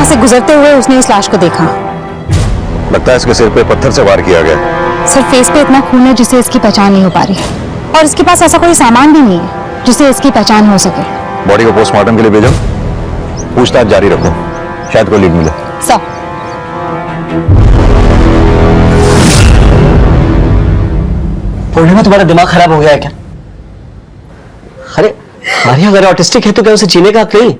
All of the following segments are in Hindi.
यहाँ से गुजरते हुए उसने इस लाश को देखा। लगता है इसके सिर पे पत्थर से वार किया गया। सर फेस पे इतना खून है जिससे इसकी पहचान नहीं हो पा रही, और इसके पास ऐसा कोई सामान भी नहीं है जिससे इसकी पहचान हो सके। बॉडी को पोस्टमार्टम के लिए भेजो, पूछताछ जारी रखो, शायद कोई लीड मिले। सर पूर्णिमा, तुम्हारा दिमाग खराब हो गया है क्या? अरे आर्या अगर ऑटिस्टिक है तो क्या उसे जीने का हक नहीं?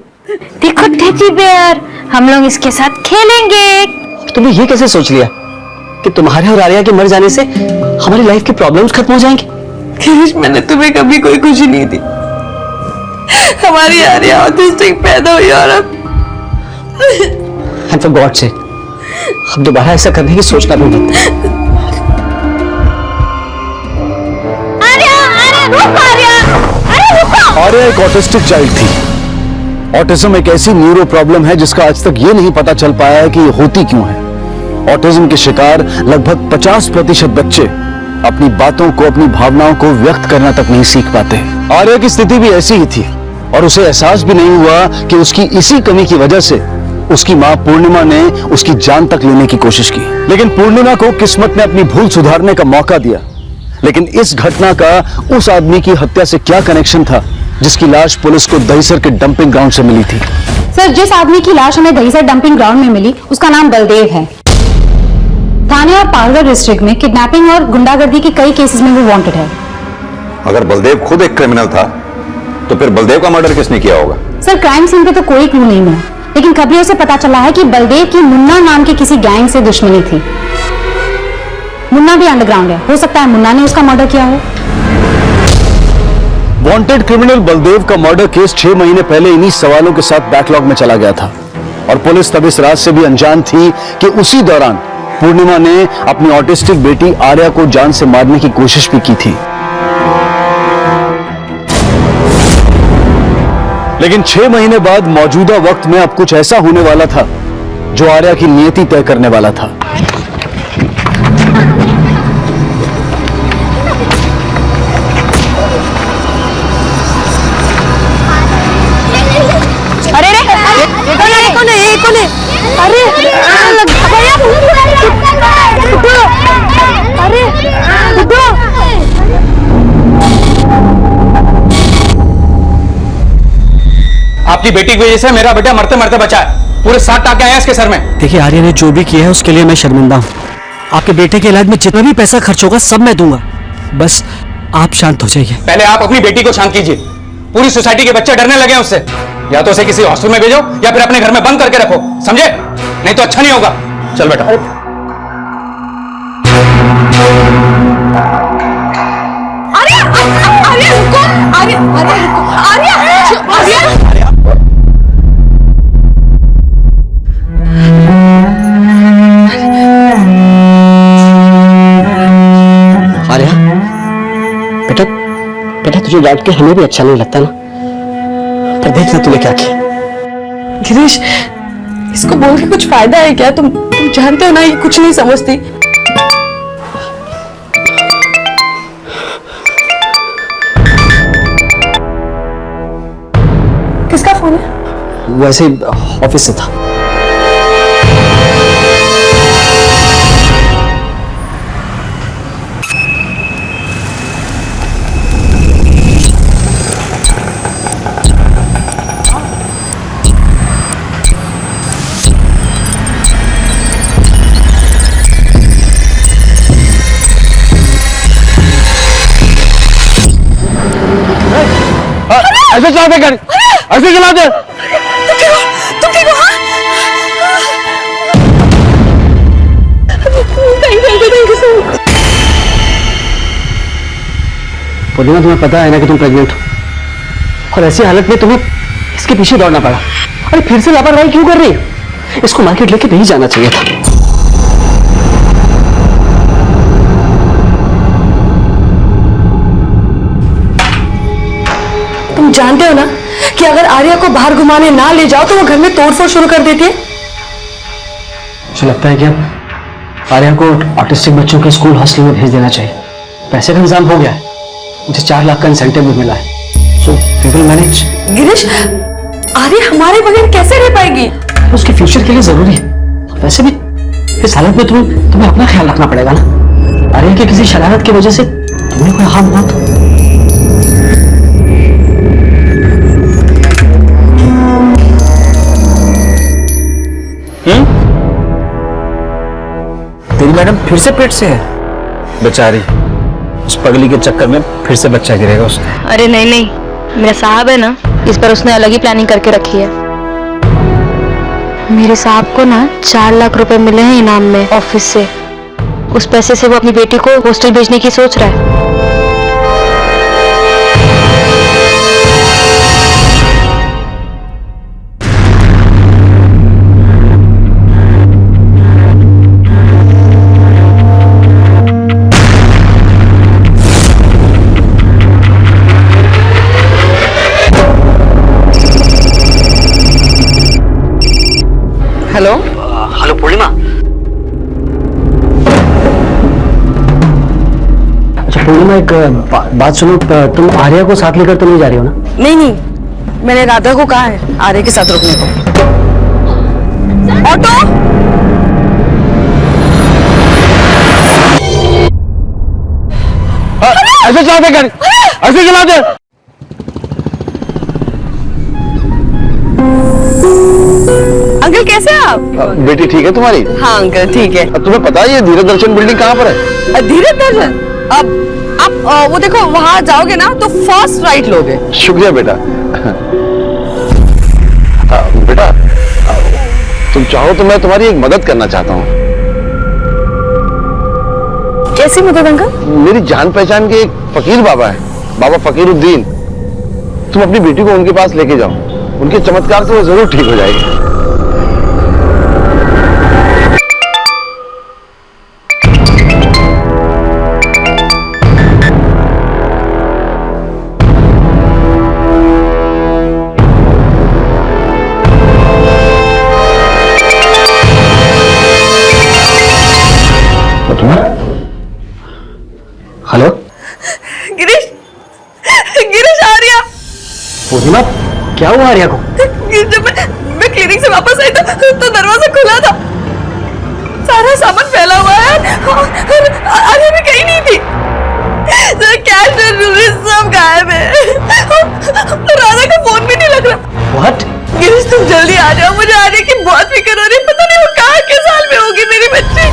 देखो टेडी बेयर, हम लोग इसके साथ खेलेंगे। तुमने ये कैसे सोच लिया कि तुम्हारे और आर्या के मर जाने से हमारी लाइफ की प्रॉब्लम्स खत्म हो जाएंगी? गिरीश, मैंने तुम्हें कभी कोई खुशी नहीं दी। हमारी आर्या ऑटिस्टिक पैदा हुई और अब एंड फॉर गॉड सेक, अब दोबारा ऐसा करने की सोचना भी मत। आर्या एक ऑटिस्टिक चाइल्ड थी। ऑटिज्म एक ऐसी न्यूरो प्रॉब्लम है जिसका आज तक ये नहीं पता चल पाया है कि ये होती क्यों है। ऑटिज्म के शिकार लगभग 50% बच्चे अपनी बातों को, अपनी भावनाओं को व्यक्त करना तक नहीं सीख पाते। आर्या की स्थिति भी ऐसी ही थी और उसे एहसास भी नहीं हुआ कि उसकी इसी कमी की वजह से उसकी मां पूर्णिमा ने उसकी जान तक लेने की कोशिश की। लेकिन पूर्णिमा को किस्मत ने अपनी भूल सुधारने का मौका दिया। लेकिन इस घटना का उस आदमी की हत्या से क्या कनेक्शन था जिसकी लाश पुलिस को दहीसर के डंपिंग ग्राउंड से मिली थी? सर जिस आदमी की लाश हमें दहीसर डंपिंग ग्राउंड में मिली उसका नाम बलदेव है। थाने और पालघर डिस्ट्रिक्ट में किडनैपिंग और गुंडागर्दी के कई केसेस में वो वांटेड है। अगर बलदेव खुद एक क्रिमिनल था तो फिर बलदेव का मर्डर किसने किया होगा? सर क्राइम सीन पे तो कोई क्लू नहीं मिला, लेकिन खबरों से पता चला है कि बलदेव की मुन्ना नाम के किसी गैंग से दुश्मनी थी। मुन्ना भी अंडरग्राउंड है, हो सकता है मुन्ना ने उसका मर्डर किया हो। वांटेड क्रिमिनल बलदेव का मर्डर केस 6 महीने पहले इन्हीं सवालों के साथ बैकलॉग में चला गया था और पुलिस तब इस राज से भी अनजान थी कि उसी दौरान पूर्णिमा ने अपनी ऑटिस्टिक बेटी आर्या को जान से मारने की कोशिश भी की थी। लेकिन 6 महीने बाद मौजूदा वक्त में अब कुछ ऐसा होने वाला था जो आर्या की नियति तय करने वाला था। आपकी बेटी की वजह से मेरा बेटा मरते मरते बचा है। पूरे 7 टाके आए इसके सर में। देखिए आर्या ने जो भी किया है उसके लिए मैं शर्मिंदा हूँ। आपके बेटे के इलाज में जितना भी पैसा खर्च होगा सब मैं दूंगा, बस आप शांत हो जाइए। पहले आप अपनी बेटी को शांत कीजिए। पूरी सोसाइटी के बच्चे डरने लगे हैं उससे। या तो उसे किसी हॉस्टल में भेजो या फिर अपने घर में बंद करके रखो, समझे? नहीं तो अच्छा नहीं होगा। चल बेटा। आर्या, आर्या रुको, आर्या, आर्या रुको, आर्या, आर्या। आर्या, बेटा बेटा तुझे डांट के हमें भी अच्छा नहीं लगता ना, पर देखना तूने क्या किया। गिरीश, इसको बोल के कुछ फायदा है क्या? तुम जानते हो ना ये कुछ नहीं समझती। किसका फोन है? वैसे ऑफिस से था। ऐसे चलाते कर, ऐसे चलाते। तुम ठीक हो? पूर्णिमा, तुम्हें पता है ना कि तुम प्रेग्नेंट हो और ऐसी हालत में तुम्हें इसके पीछे दौड़ना पड़ा। अरे फिर से लापरवाही क्यों कर रही हो? इसको मार्केट लेके नहीं जाना चाहिए था। तुम जानते हो ना कि अगर आर्या को बाहर घुमाने ना ले जाओ तो वो घर में तोड़फोड़ शुरू कर देती है। मुझे लगता है कि अब आर्या को ऑटिस्टिक बच्चों के स्कूल हॉस्टल में भेज देना चाहिए। पैसे का इंतजाम हो गया है, मुझे 4 लाख का इंसेंटिव भी मिला है, so we will manage. Girish, Arya हमारे बगैर कैसे रह पाएगी? उसके फ्यूचर के लिए जरूरी है। वैसे भी इस हालत में तुम्हें अपना ख्याल रखना पड़ेगा ना। आर्यन की किसी शरारत की वजह से तुम्हें कोई हार्म हुआ तो। तेरी मैडम फिर से पेट से है? बेचारी, उस पगली के चक्कर में फिर से बच्चा गिरेगा उसका। अरे नहीं नहीं, मेरा साहब है ना, इस पर उसने अलग ही प्लानिंग करके रखी है। मेरे साहब को ना 4 लाख रुपए मिले हैं इनाम में ऑफिस से। उस पैसे से वो अपनी बेटी को हॉस्टल भेजने की सोच रहा है। हेलो हेलो पूर्णिमा। अच्छा पूर्णिमा, एक बात सुनो, तुम आर्या को साथ लेकर तो नहीं जा रही हो ना? नहीं नहीं, मैंने राधा को कहा है आर्य के साथ रुकने को। ऑटो! ऐसे चलाते गाड़ी, ऐसे चलाते। अंकल कैसे हैं आप? बेटी ठीक है तुम्हारी? हाँ अंकल ठीक है। तुम्हें पता है ये धीरज दर्शन बिल्डिंग कहाँ पर है? धीरज दर्शन, अब आप वो देखो वहां जाओगे ना तो फर्स्ट राइट लोगे। शुक्रिया बेटा। बेटा, तुम चाहो तो मैं तुम्हारी एक मदद करना चाहता हूँ। कैसी मदद अंकल? मेरी जान पहचान के एक फकीर बाबा है, बाबा फकीरुद्दीन। तुम अपनी बेटी को उनके पास लेके जाओ, उनके चमत्कार से वो जरूर ठीक हो जाएगी। हेलो गिरीश, गिरीश आर्या। पूर्णिमा, क्या हुआ आर्या को? जब मैं क्लिनिक से वापस आई तो दरवाजा खुला था, सारा सामान फैला हुआ है और आर्या भी कहीं नहीं थी। कैश और ज्वेलरी सब गायब है। राधा का फोन भी नहीं लग रहा। व्हाट? गिरीश तुम जल्दी आ जाओ, मुझे आर्या की बहुत फिक्र हो रही है। पता नहीं वो कहाँ के साल में होगी मेरी बच्ची।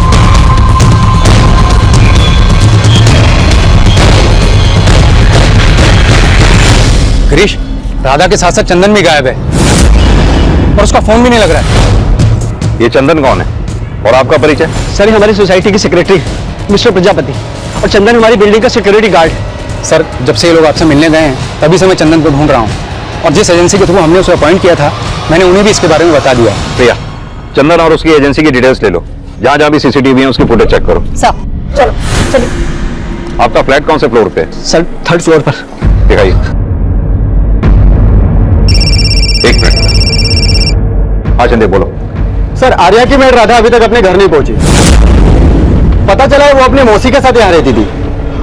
गिरीश, राधा के साथ साथ चंदन भी गायब है और उसका फोन भी नहीं लग रहा है। ये चंदन कौन है और आपका परिचय? सर, हमारी सोसाइटी की सेक्रेटरी मिस्टर प्रजापति, और चंदन हमारी बिल्डिंग का सिक्योरिटी गार्ड है। सर, जब से ये लोग आपसे मिलने गए हैं तभी से मैं चंदन को ढूंढ रहा हूँ, और जिस एजेंसी के थ्रू हमने उसे अपॉइंट किया था मैंने उन्हें भी इसके बारे में बता दिया। प्रिया, चंदन और उसकी एजेंसी की डिटेल्स ले लो। जहां जहां भी सीसीटीवी है उसकी फुटेज चेक करो। सब चलो चलो। आपका फ्लैट कौन से फ्लोर पे है? सर, 3rd फ्लोर पर। दिखाइए। एक मिनट। हाँ चंदे बोलो। सर, आर्या की मेड राधा अभी तक अपने घर नहीं पहुंची। पता चला है वो अपने मौसी के साथ यहाँ रहती थी,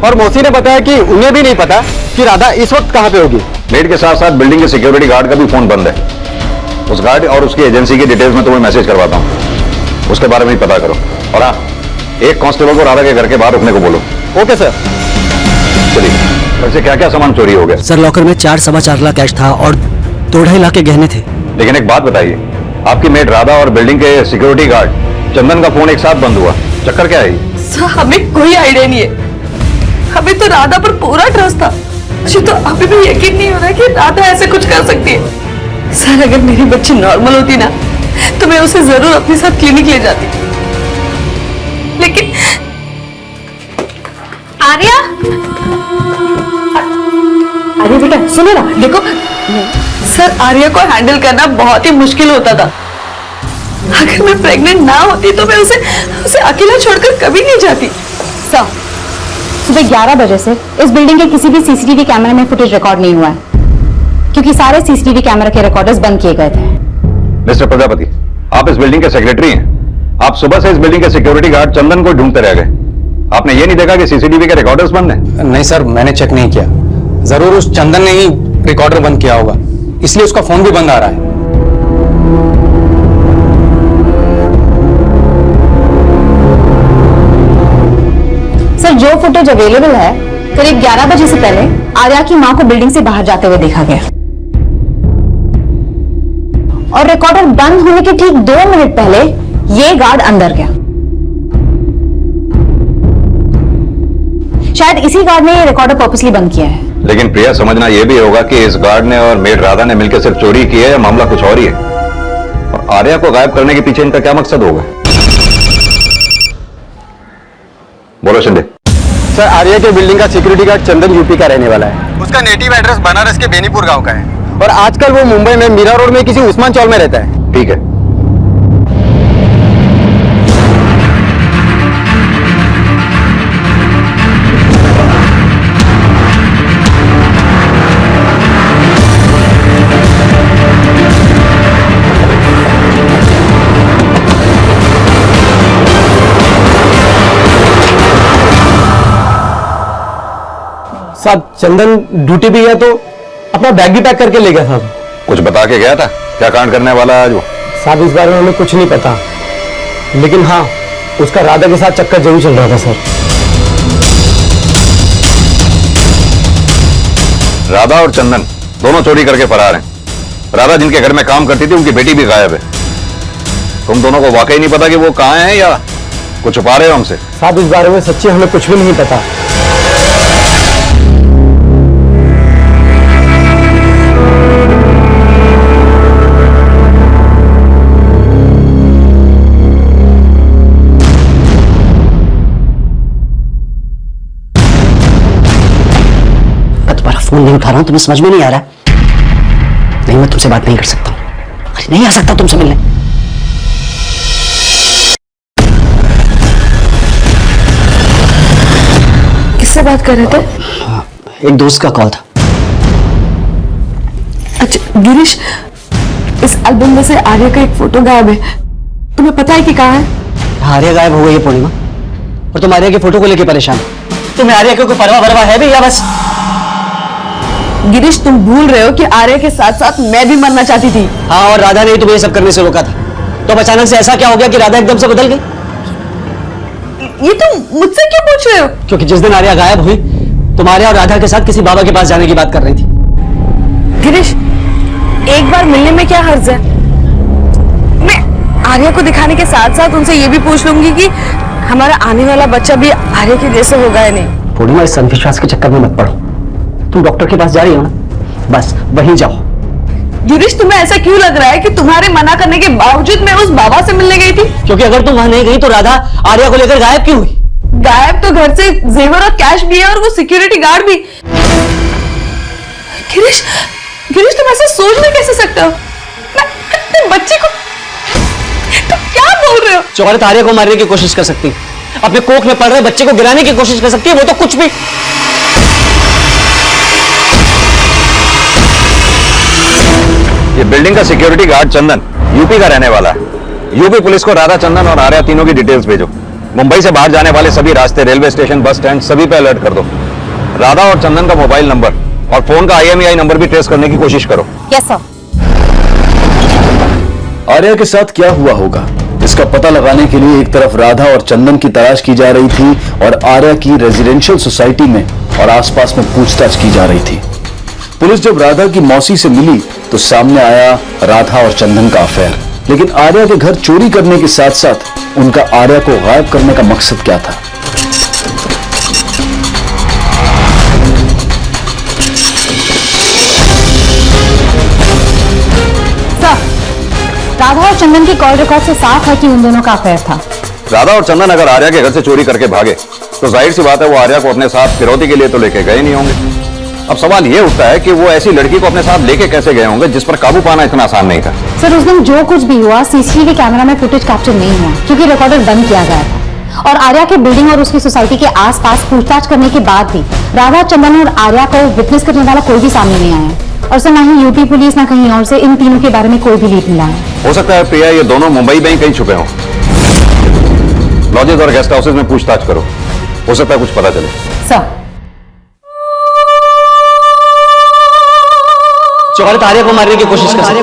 और मौसी ने बताया कि उन्हें भी नहीं पता कि राधा इस वक्त कहाँ पे होगी। मेड के साथ साथ बिल्डिंग के सिक्योरिटी गार्ड का भी फोन बंद है। उस गार्ड और उसकी एजेंसी की डिटेल्स में तुम्हें मैसेज करवाता हूँ, उसके बारे में ही पता करो। और हाँ, एक कांस्टेबल को राधा के घर के बाहर रुकने को बोलो। Okay sir. चलिए। वैसे क्या क्या सामान चोरी हो गया? सर, लॉकर में 4-4.25 लाख कैश था और 2-2.5 लाख के गहने थे। लेकिन एक बात बताइए, आपकी मेड राधा और बिल्डिंग के सिक्योरिटी गार्ड चंदन का फोन एक साथ बंद हुआ, चक्कर क्या है? सर, हमें कोई आइडिया नहीं है। हमें तो राधा पर पूरा ट्रस्ट था। मुझे तो अभी भी यकीन नहीं हो रहा कि राधा ऐसे कुछ कर सकती है। सर, अगर मेरी बच्ची नॉर्मल होती ना तो मैं उसे जरूर अपने साथ क्लिनिक ले जाती। लेकिन आर्या, अरे बेटा सुनो ना, देखो सर, आर्या को हैंडल करना बहुत ही मुश्किल होता था। अगर मैं प्रेग्नेंट ना होती तो मैं उसे अकेला छोड़कर कभी नहीं जाती। सर, सुबह 11 बजे से इस बिल्डिंग के किसी भी सीसीटीवी कैमरे में फुटेज रिकॉर्ड नहीं हुआ है, क्योंकि सारे सीसीटीवी कैमरा के रिकॉर्डर्स बंद किए गए थे। मिस्टर प्रजापति, आप इस बिल्डिंग के सेक्रेटरी हैं। आप सुबह से इस बिल्डिंग के सिक्योरिटी गार्ड चंदन को ढूंढते रह गए। आपने ये नहीं देखा कि सीसीटीवी के रिकॉर्डर्स बंद हैं? नहीं सर, मैंने चेक नहीं किया। जरूर उस चंदन ने ही रिकॉर्डर बंद किया होगा, इसलिए उसका फोन भी बंद आ रहा है। फुटेज अवेलेबल है, करीब 11 बजे से पहले आर्या की मां को बिल्डिंग से बाहर जाते हुए देखा गया और रिकॉर्डर बंद होने के ठीक 2 मिनट पहले ये गार्ड अंदर गया। शायद इसी गार्ड ने ये रिकॉर्डर पर्पसली बंद किया है। लेकिन प्रिया, समझना यह भी होगा कि इस गार्ड ने और मेड राधा ने मिलकर सिर्फ चोरी की है या मामला कुछ और ही है। और आर्या को गायब करने के पीछे इनका क्या मकसद होगा? बोलो शिंदे। सर, आर्या के बिल्डिंग का सिक्योरिटी गार्ड चंदन यूपी का रहने वाला है। उसका नेटिव एड्रेस बनारस के बेनीपुर गांव का है और आजकल वो मुंबई में मीरा रोड में किसी उस्मान चौल में रहता है। ठीक है। साहब, चंदन ड्यूटी भी है तो अपना बैग भी पैक करके ले गया साहब। कुछ बता के गया था? क्या कांड करने वाला है आज वो? साहब, इस बारे में हमें कुछ नहीं पता, लेकिन हाँ, उसका राधा के साथ चक्कर जरूर चल रहा था सर। राधा और चंदन दोनों चोरी करके फरार हैं। राधा जिनके घर में काम करती थी, उनकी बेटी भी गायब है। तुम दोनों को वाकई नहीं पता कि वो कहाँ हैं या कुछ छुपा रहे हो हमसे? साहब, इस बारे में सच्ची हमें कुछ भी नहीं पता। फोन नहीं उठा रहा हूं, तुम्हें समझ में नहीं आ रहा? नहीं, मैं तुमसे बात नहीं कर सकता हूं। अरे नहीं आ सकता तुमसे मिलने। किससे बात कर रहे थे? एक दोस्त का कॉल था। अच्छा गिरीश, इस एल्बम में से आर्या का एक फोटो गायब है। तुम्हें पता है कि कहाँ है? आर्या गायब हो गई है पूर्णिमा, और तुम आर्या के फोटो को लेकर परेशान। तुम्हें आर्या की कोई परवाह वरवा है भी या बस? गिरीश, तुम भूल रहे हो कि आर्या के साथ साथ मैं भी मरना चाहती थी। हाँ, और राधा ने तुम्हें ये सब करने से रोका था। तो अब अचानक से ऐसा क्या हो गया कि राधा एकदम से बदल गई? ये तुम मुझसे क्यों पूछ रहे हो? क्योंकि जिस दिन आर्या गायब हुई, तुम आर्या और राधा के साथ किसी बाबा के पास जाने की बात कर रही थी। गिरीश, एक बार मिलने में क्या हर्ज है? मैं आर्या को दिखाने के साथ साथ उनसे ये भी पूछ लूंगी कि हमारा आने वाला बच्चा भी आर्या के जैसे होगा या नहीं। पूर्णिमा, इस अंधविश्वास के चक्कर में मत पड़ो। तुम डॉक्टर के पास जा रही हो ना, बस वहीं जाओ। गिरीश, तुम्हें ऐसा क्यों लग रहा है कि तुम्हारे मना करने के बावजूद मैं उस बाबा से मिलने गई थी? क्योंकि अगर तुम वहां नहीं गई तो राधा आर्या को लेकर गायब क्यों हुई? गायब तो घर से जेवर और कैश भी है और वो सिक्योरिटी गार्ड भी। गिरीश, गिरीश, तुम ऐसा सोच नहीं कैसे सकते हो? मैं अपने बच्चे को, तुम क्या बोल रहे हो? जो औरत आर्या को मारने की कोशिश कर सकती है, अपने कोख में पड़ रहे बच्चे को गिराने की कोशिश कर सकती है, वो तो कुछ भी। ये बिल्डिंग का सिक्योरिटी गार्ड चंदन यूपी का रहने वाला है। यूपी पुलिस को राधा, चंदन और आर्या तीनों की डिटेल्स भेजो। मुंबई से बाहर जाने वाले सभी रास्ते, रेलवे स्टेशन, बस स्टैंड, सभी पे अलर्ट कर दो। राधा और चंदन का मोबाइल नंबर और फोन का IMEI नंबर भी ट्रेस करने की कोशिश करो। Yes sir. आर्या के साथ क्या हुआ होगा, इसका पता लगाने के लिए एक तरफ राधा और चंदन की तलाश की जा रही थी और आर्या की रेजिडेंशियल सोसाइटी में और आसपास में पूछताछ की जा रही थी। पुलिस जब राधा की मौसी से मिली तो सामने आया राधा और चंदन का अफेयर। लेकिन आर्या के घर चोरी करने के साथ साथ उनका आर्या को गायब करने का मकसद क्या था? सर, राधा और चंदन की कॉल रिकॉर्ड से साफ है कि उन दोनों का अफेयर था। राधा और चंदन अगर आर्या के घर से चोरी करके भागे तो जाहिर सी बात है वो आर्या को अपने साथ फिरौती के लिए तो लेके गए नहीं होंगे। अब सवाल ये उठता है कि वो ऐसी लड़की को अपने साथ लेके कैसे गए होंगे जिस पर काबू पाना इतना आसान नहीं था। सर, उस दिन जो कुछ भी हुआ सीसीटीवी कैमरा में फुटेज कैप्चर नहीं हुआ क्योंकि रिकॉर्डर बंद किया गया था। और आर्या के बिल्डिंग और उसकी सोसाइटी के आसपास पूछताछ करने के बाद भी राधा, चंदन और आर्या को विटनेस करने वाला कोई भी सामने नहीं आया। और सर, ना ही यूपी पुलिस ना कहीं और से इन तीनों के बारे में कोई भी लीड मिला है। हो सकता है प्रिया ये दोनों मुंबई में ही कहीं छुपे हों। लॉजेस और गेस्ट हाउसेज में पूछताछ करो, हो सकता है कुछ पता चले। सर, जो औरत आर्या को मारने की कोशिश कर सकती है,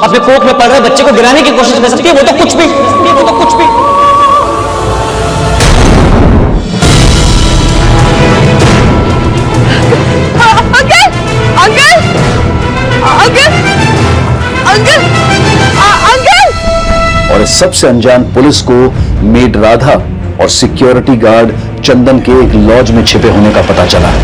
अपने कोख में पड़ रहे बच्चे को गिराने की कोशिश कर सकती है, वो तो कुछ भी, वो तो कुछ भी। Uncle uncle uncle. और इस सबसे अनजान पुलिस को मेड राधा और सिक्योरिटी गार्ड चंदन के एक लॉज में छिपे होने का पता चला है।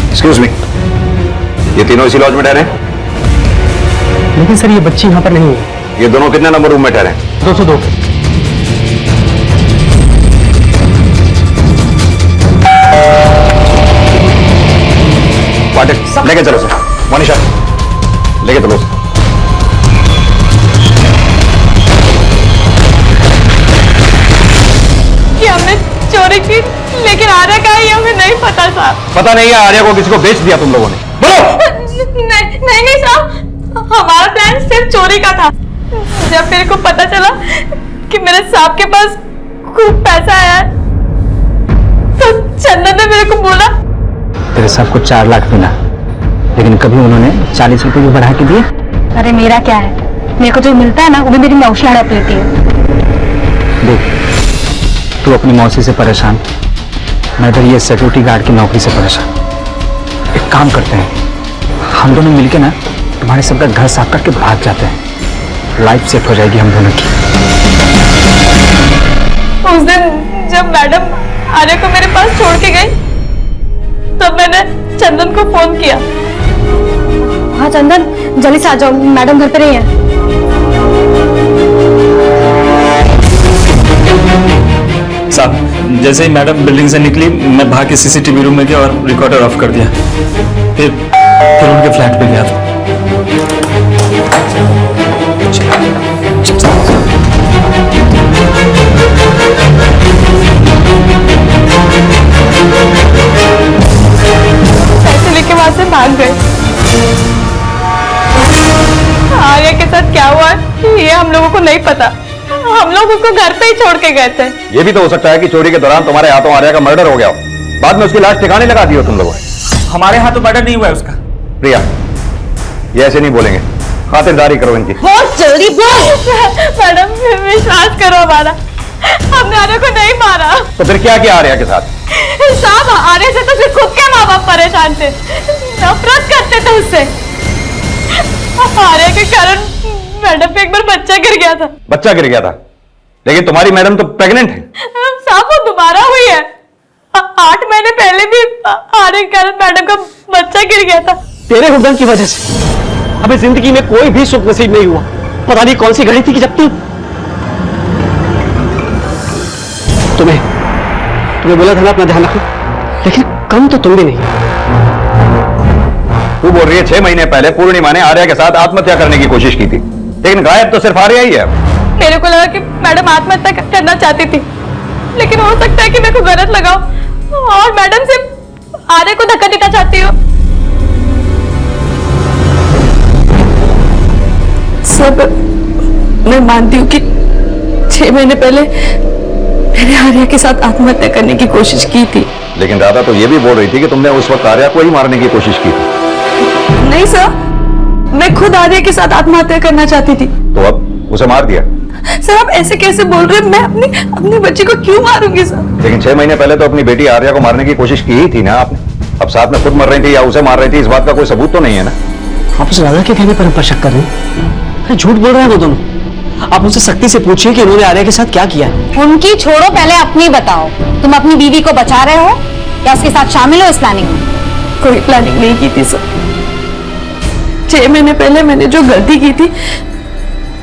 एक्सक्यूज मी, ये तीनों इसी लॉज में ठहरे हैं? लेकिन सर ये बच्ची यहाँ पर नहीं है। ये दोनों कितने नंबर रूम में ठहरे हैं? 202। पाटिल लेके चलो सर। मनीषा लेके चलो सर। कि हमने चोरी की, लेकिन आर्या का है ये हमें नहीं पता साहब। पता नहीं है आर्या को किसी को बेच दिया तुम लोगों ने? बोलो। नहीं साहब, हमारा प्लान सिर्फ चोरी का था। जब मेरे को पता चला कि मेरे साहब के पास खूब पैसा आया है, तो चंदन ने मेरे को बोला तेरे साहब को 4 लाख मिला, लेकिन कभी उन्होंने 40 रुपए भी बढ़ा के दिए? अरे मेरा क्या है, मेरे को जो मिलता है ना वो भी मेरी मौसी हड़प लेती है। देख, तू अपनी मौसी से परेशान, मैं इधर ये सिक्योरिटी गार्ड की नौकरी से परेशान। एक काम करते हैं, हम दोनों मिलके ना तुम्हारे सबका घर साफ करके भाग जाते हैं। लाइफ सेट हो जाएगी हम दोनों की। उस दिन जब मैडम आर्या को मेरे पास छोड़ के गई, तब मैंने चंदन को फोन किया। हाँ चंदन, जल्दी से आ जाओ, मैडम घर पे नहीं है। साहब, जैसे ही मैडम बिल्डिंग से निकली, मैं भाग के सीसीटीवी रूम में गया और रिकॉर्डर ऑफ कर दिया। फिर उनके फ्लैट पे गया था। पैसे लेके वहां से भाग गए। आर्या के साथ क्या हुआ ये हम लोगों को नहीं पता। हम लोग उसको घर पे ही छोड़ के गए थे। ये भी तो हो सकता है कि चोरी के दौरान तुम्हारे हाथों आर्या का मर्डर हो गया हो, बाद में उसकी लाश ठिकाने लगा दी हो तुम लोगों ने। हमारे यहाँ तो मर्डर नहीं हुआ है उसका। प्रिया, ये ऐसे नहीं बोलेंगे, खातिरदारी करो इनकी। बहुत जल्दी बोल। मैडम विश्वास करो हमारा, हमने आर्या को नहीं मारा। तो फिर क्या किया आर्या के साथ? साहब, आर्या से तो सिर्फ खुद के माँ बाप परेशान थे, नफरत करते थे उससे। आर्या के कारण मैडम पे एक बार बच्चा गिर गया था। बच्चा गिर गया था, लेकिन तुम्हारी मैडम तो प्रेग्नेंट है। साहब वो दोबारा हुई है। 8 महीने पहले भी आर्या के कारण मैडम का बच्चा गिर गया था। तेरे हुक्म की वजह से हमें जिंदगी में कोई भी सुख नसीब नहीं हुआ। पता नहीं कौन सी घड़ी थी कि जब तुम्हें बोला था ना अपना ध्यान रखो, लेकिन कम तो तुम भी नहीं। तू बोल रही है 6 महीने पहले पूर्णिमा ने आर्या के साथ आत्महत्या करने की कोशिश की थी, लेकिन गायब तो सिर्फ आर्या ही है। मेरे को लगा कि मैडम आत्महत्या करना चाहती थी, लेकिन हो सकता है कि मेरे को गलत लगा और मैडम से आर्या को धक्का देना चाहती हो। सब मैं मानती हूँ कि 6 महीने पहले मैंने आर्या के साथ आत्महत्या करने की कोशिश की थी, लेकिन राधा तो ये भी बोल रही थी कि तुमने उस वक्त आर्या को ही मारने की कोशिश की थी। नहीं सर, मैं खुद आर्या के साथ आत्महत्या करना चाहती थी। तो अब उसे मार दिया? सर आप ऐसे कैसे बोल रहे हैं? मैं अपनी बच्ची को क्यों मारूंगी सर? लेकिन 6 महीने पहले तो अपनी बेटी आर्या को मारने की कोशिश की ही थी ना आपने। अब साथ में खुद मर रही थी या उसे मार रही थी, इस बात का कोई सबूत तो नहीं है ना? आप उस राधा के कहने पर हम पर शक कर रहे हैं? अरे झूठ बोल रहे हैं वो दोनों। आप उनसे सख्ती से पूछिए कि उन्होंने आर्या के साथ क्या किया है। उनकी छोड़ो, पहले अपनी बताओ। तुम अपनी बीवी को बचा रहे हो या उसके साथ शामिल हो इस प्लानिंग में? कोई प्लानिंग नहीं की थी सर। 6 महीने पहले मैंने जो गलती की थी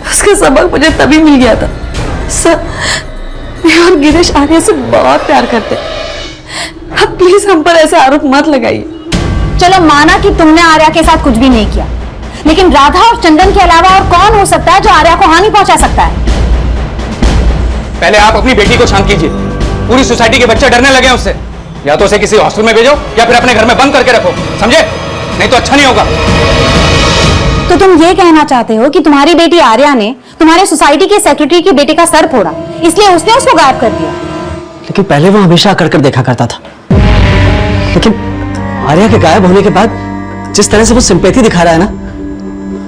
उसका सबक मुझे तभी मिल गया था। सर मैं और गिरीश आर्या से बहुत प्यार करते हैं। अब प्लीज हम पर ऐसे आरोप मत लगाइए। चलो माना कि तुमने आर्या के साथ कुछ भी नहीं किया, लेकिन राधा और चंदन के अलावा और कौन हो सकता है जो आर्या को हानि पहुंचा सकता है? पहले आप अपनी बेटी को शांत कीजिए। पूरी सोसाइटी के बच्चे डरने लगे हैं उससे। या तो उसे किसी हॉस्टल में भेजो या फिर अपने घर में बंद करके रखो, समझे? नहीं तो अच्छा नहीं होगा। तो तुम ये कहना चाहते हो कि तुम्हारी बेटी आर्या ने तुम्हारे सोसाइटी के सेक्रेटरी के बेटे का सर फोड़ा, इसलिए उसने उसको गायब कर दिया? लेकिन पहले वो हमेशा आकर कर देखा करता था, लेकिन आर्या के गायब होने के बाद जिस तरह से वो सिंपैथी दिखा रहा है ना,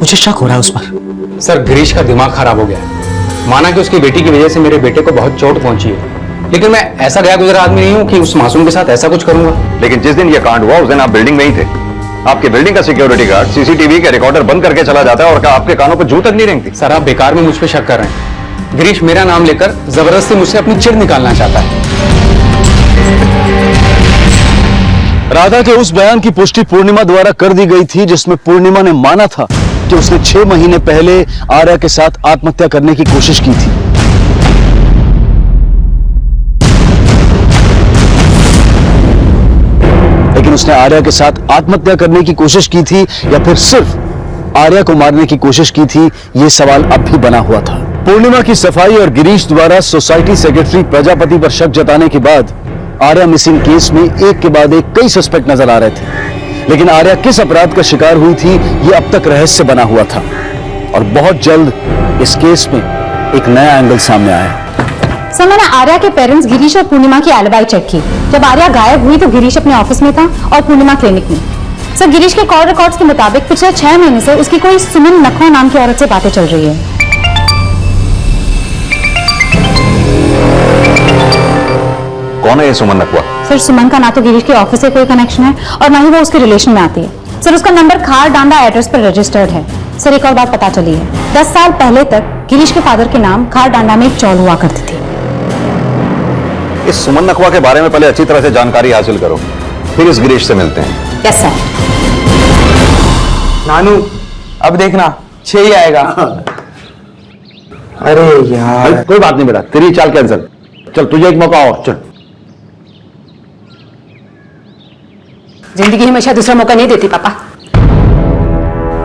मुझे शक हो रहा है उस पर। सर गिरीश का दिमाग खराब हो गया है। माना कि उसकी बेटी की वजह से मेरे बेटे को बहुत चोट पहुंची है, लेकिन मैं ऐसा गया गुजरा आदमी नहीं हूं कि उस मासूम के साथ ऐसा कुछ करूंगा। लेकिन जिस दिन ये कांड हुआ उस दिन आप बिल्डिंग में ही थे। आपकी बिल्डिंग का सिक्योरिटी गार्ड सीसीटीवी के रिकॉर्डर बंद करके चला जाता है और क्या आपके कानों पर जू तक नहीं रेंगती? सर, आप बेकार में मुझ पर शक कर रहे हैं। गिरीश मेरा नाम लेकर जबरदस्ती मुझसे अपनी चिढ़ निकालना चाहता है। राधा के उस बयान की पुष्टि पूर्णिमा द्वारा कर दी गई थी जिसमें पूर्णिमा ने माना था कि उसने 6 महीने पहले आर्या के साथ आत्महत्या करने की कोशिश की थी। लेकिन उसने आर्या के साथ आत्महत्या करने की कोशिश की थी या फिर सिर्फ आर्या को मारने की कोशिश की थी, यह सवाल अब भी बना हुआ था। पूर्णिमा की सफाई और गिरीश द्वारा सोसाइटी सेक्रेटरी प्रजापति पर शक जताने के बाद आर्या मिसिंग केस में एक के बाद एक कई सस्पेक्ट नजर आ रहे थे, लेकिन आर्या किस अपराध का शिकार हुई थी यह अब तक रहस्य बना हुआ था और बहुत जल्द इस केस में एक नया एंगल सामने आया। सर, मैंने आर्या के पेरेंट्स गिरीश और पूर्णिमा की एलिबाई चेक की। जब आर्या गायब हुई तो गिरीश अपने ऑफिस में था और पूर्णिमा क्लिनिक में। सर, गिरीश के कॉल रिकॉर्ड्स के मुताबिक पिछले 6 महीने से उसकी कोई सुमन नखवा नाम की औरत से बातें चल रही है। कौन है ये सुमन नकवा? सर, सुमन का ना तो गिरीश के ऑफिस से कोई कनेक्शन है और ना ही वो उसके रिलेशन में आती है। सर, उसका नंबर खार डांडा एड्रेस पर रजिस्टर्ड है। सर, एक और बात पता चली है, 10 साल पहले तक गिरीश के फादर के नाम खार डांडा में एक चौल हुआ करती थी। इस सुमन नकवा के बारे में पहले अच्छी तरह से जानकारी हासिल करो, फिर इस गिरीश से मिलते हैं। Yes sir. नानू, अब देखना 6 ही आएगा। अरे यार, कोई बात नहीं बेटा, तेरी चाल कैंसिल। चल, तुझे एक मौका और, चल। जिंदगी हमेशा दूसरा मौका नहीं देती पापा,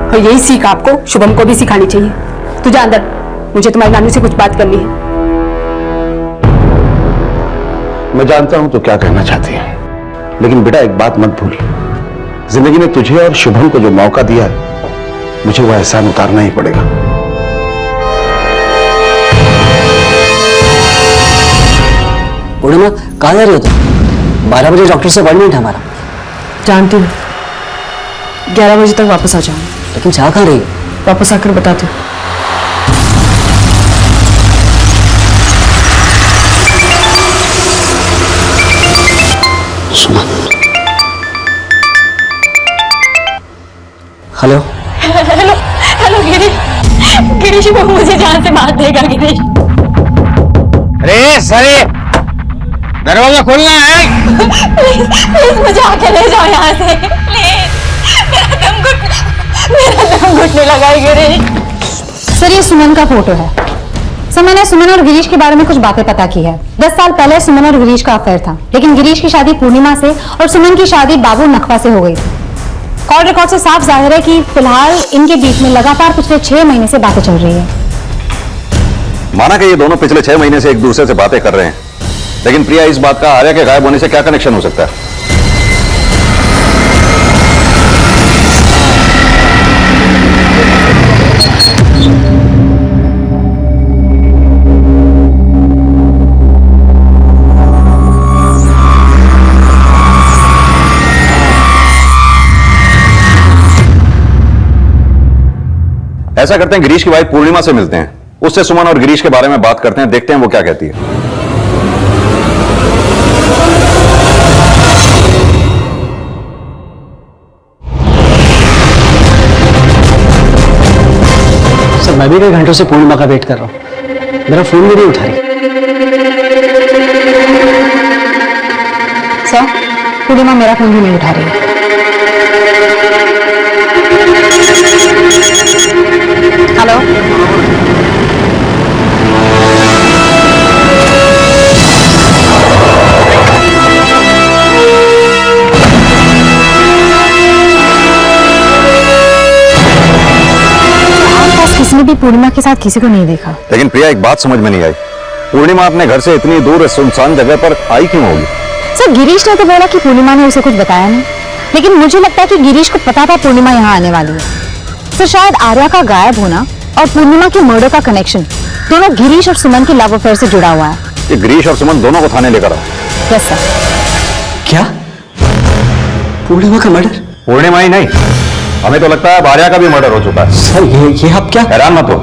और यही सीख आपको शुभम को भी सिखानी चाहिए। तू जा अंदर, मुझे तुम्हारी नानी से कुछ बात करनी है। मैं जानता हूं तो क्या कहना चाहती है, लेकिन बेटा एक बात मत भूल, जिंदगी में तुझे और शुभम को जो मौका दिया है, मुझे वो एहसान उतारना ही पड़ेगा। पूर्णिमा, कहाँ जा रही हो तुम? 12 बजे डॉक्टर से अपॉइंटमेंट है हमारा। जानती हूँ, 11 बजे तक वापस आ जाऊँ। लेकिन चाह कहाँ रही हो? वापस आकर बताती हूँ। Suman. Hello. Hello hello Girish, Girish वो मुझे जान से बात देगा गिरीश। अरे सरे, दरवाजा खोलना है। प्लीज प्लीज मुझे आके ले जाओ यहाँ से प्लीज। मेरा दम घुटने लगा है गिरीश। सर, ये सुमन का फोटो है। सर, मैंने सुमन और गिरीश के बारे में कुछ बातें पता की है। 10 साल पहले सुमन और गिरीश का अफेयर था, लेकिन गिरीश की शादी पूर्णिमा से और सुमन की शादी बाबू नखवा से हो गई थी। कॉल रिकॉर्ड से साफ जाहिर है कि फिलहाल इनके बीच में लगातार पिछले 6 महीने से बातें चल रही है। माना कि ये दोनों पिछले 6 महीने से एक दूसरे से बातें कर रहे हैं, लेकिन प्रिया, इस बात का आर्या के गायब होने से क्या कनेक्शन हो सकता है? ऐसा करते हैं, गिरीश की वाइफ पूर्णिमा से मिलते हैं, उससे सुमन और गिरीश के बारे में बात करते हैं, देखते हैं वो क्या कहती है। सर, मैं भी कई घंटों से पूर्णिमा का वेट कर रहा हूँ, मेरा फोन भी नहीं उठा रही। सर, पूर्णिमा मेरा फोन भी नहीं उठा रही है। हेलो। किसी ने भी पूर्णिमा के साथ किसी को नहीं देखा। लेकिन प्रिया, एक बात समझ में नहीं आई, पूर्णिमा अपने घर से इतनी दूर सुनसान जगह पर आई क्यों होगी? सर, गिरीश ने तो बोला कि पूर्णिमा ने उसे कुछ बताया नहीं, लेकिन मुझे लगता है कि गिरीश को पता था पूर्णिमा यहाँ आने वाली है। सर, शायद आर्या का गायब होना और पूर्णिमा के मर्डर का कनेक्शन दोनों गिरीश और सुमन की लव अफेयर से जुड़ा हुआ है। कि गिरीश और सुमन दोनों को थाने लेकर आओ। Yes sir. क्या? पूर्णिमा का मर्डर? पूर्णिमा ही नहीं, हमें तो लगता है आर्या का भी मर्डर हो चुका है। सर, ये आप क्या? हैरान मत हो,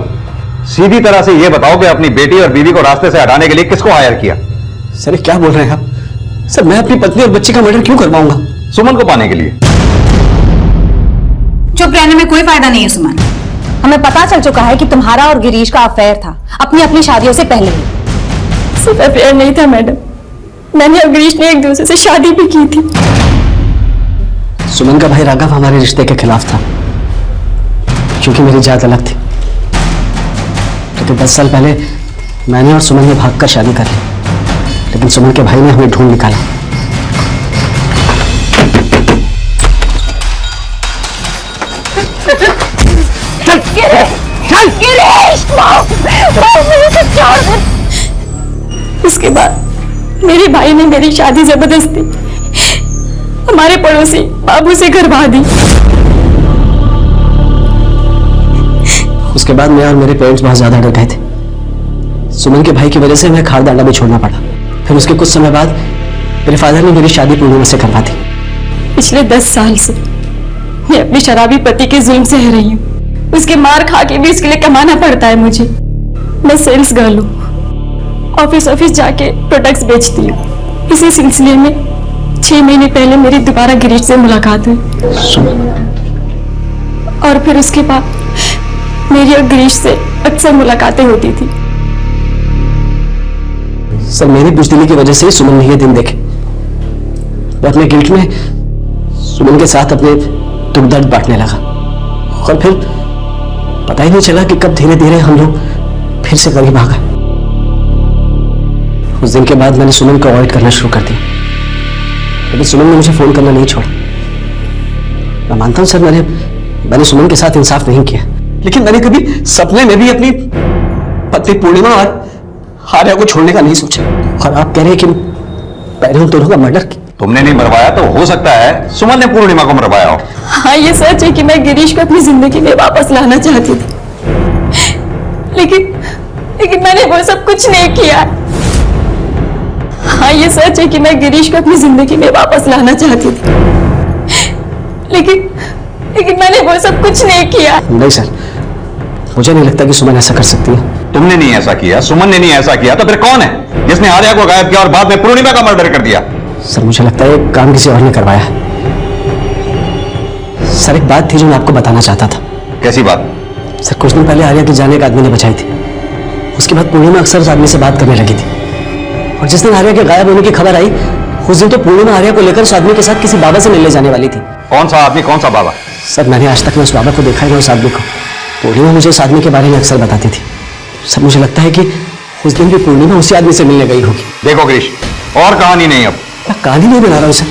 सीधी तरह से यह बताओ कि अपनी बेटी और बीवी को रास्ते से हटाने के लिए किसको हायर किया? सर क्या बोल रहे हैं आप? सर मैं अपनी पत्नी और बच्ची का मर्डर क्यों करवाऊंगा? सुमन को पाने के लिए। चुप रहने में कोई फायदा नहीं है सुमन। हमें पता चल चुका है कि तुम्हारा और गिरीश का अफेयर था अपनी अपनी शादियों से पहले ही। सिर्फ अफेयर नहीं था मैडम, मैंने और गिरीश ने एक दूसरे से शादी भी की थी। सुमन का भाई राघव हमारे रिश्ते के खिलाफ था क्योंकि मेरी जात अलग थी। लेकिन 10 साल पहले मैंने और सुमन ने भागकर शादी कर ली, लेकिन सुमन के भाई ने हमें ढूंढ निकाला। उसके बाद मेरे भाई ने मेरी शादी जबरदस्ती हमारे पड़ोसी बाबू से करवा दी। उसके बाद मैं और मेरे पेरेंट्स बहुत ज्यादा डर गए थे। सुमन के भाई की वजह से मैं खारदांडा भी छोड़ना पड़ा। फिर उसके कुछ समय बाद मेरे फादर ने मेरी शादी पूर्णिमा से करवा दी। पिछले 10 साल से मैं अपने शराबी पति के जुल्म सह रही हूँ। उसके मार खा के भी उसके लिए कमाना पड़ता है मुझे। मैं सेल्स गर्ल हूँ, ऑफिस जाके प्रोडक्ट्स बेचती हूँ। इसी सिलसिले में 6 महीने पहले मेरी दोबारा गिरीश से मुलाकात हुई और फिर उसके बाद मेरी और गिरीश से अक्सर मुलाकातें होती थी। सर मेरी बुजदिली की वजह से ही सुमन ने ये दिन देखे। मैं अपने गिल्ट में सुमन के साथ अपने दुख दर्द बांटने लगा और फिर पता ही नहीं चला कि कब धीरे धीरे हम लोग फिर से करीब आ गए। उस दिन के बाद मैंने सुमन को अवॉइड करना शुरू कर दिया, लेकिन सुमन ने मुझे फोन करना नहीं छोड़ा। मैं मानता हूं सर मैंने सुमन के साथ इंसाफ नहीं किया, लेकिन मैंने कभी सपने में भी अपनी पत्नी पूर्णिमा और आर्या को छोड़ने का नहीं सोचा। और आप कह रहे हैं कि मैंने उन दोनों का मर्डर किया? तुमने नहीं मरवाया तो हो सकता है सुमन ने पूर्णिमा को मरवाया हो। हाँ ये सच है कि मैं गिरीश को अपनी जिंदगी में वापस लाना चाहती थी, लेकिन मैंने वो सब कुछ नहीं किया। हाँ ये सच है कि मैं गिरीश को अपनी जिंदगी में वापस लाना चाहती थी, लेकिन मैंने वो सब कुछ नहीं किया। नहीं सर, मुझे नहीं लगता कि सुमन ऐसा कर सकती है। तुमने नहीं ऐसा किया, सुमन ने नहीं ऐसा किया, तो फिर कौन है जिसने आर्या को गायब किया और बाद में पूर्णिमा का मर्डर कर दिया? सर मुझे लगता है ये काम किसी और ने करवाया है। सर एक बात थी जो मैं आपको बताना चाहता था। कैसी बात? सर कुछ दिन पहले आर्या की जान एक आदमी ने बचाई थी। उसके बाद पूर्णिमा अक्सर उस आदमी से बात करने लगी थी, और जिस दिन आर्या के गायब होने की खबर आई उस दिन तो पूर्णिमा आर्या को लेकर उस आदमी के साथ किसी बाबा से मिलने जाने वाली थी। कौन सा आदमी, कौन सा बाबा? सर मैंने आज तक उस बाबा को देखा ही ना, उस आदमी को। पूर्णिमा मुझे उस आदमी के बारे में अक्सर बताती थी। सर मुझे लगता है कि उस दिन भी पूर्णिमा उसी आदमी से मिलने गई होगी। देखो गिरीश, और कहानी नहीं। अब मैं कहानी नहीं बना रहा हूं सर,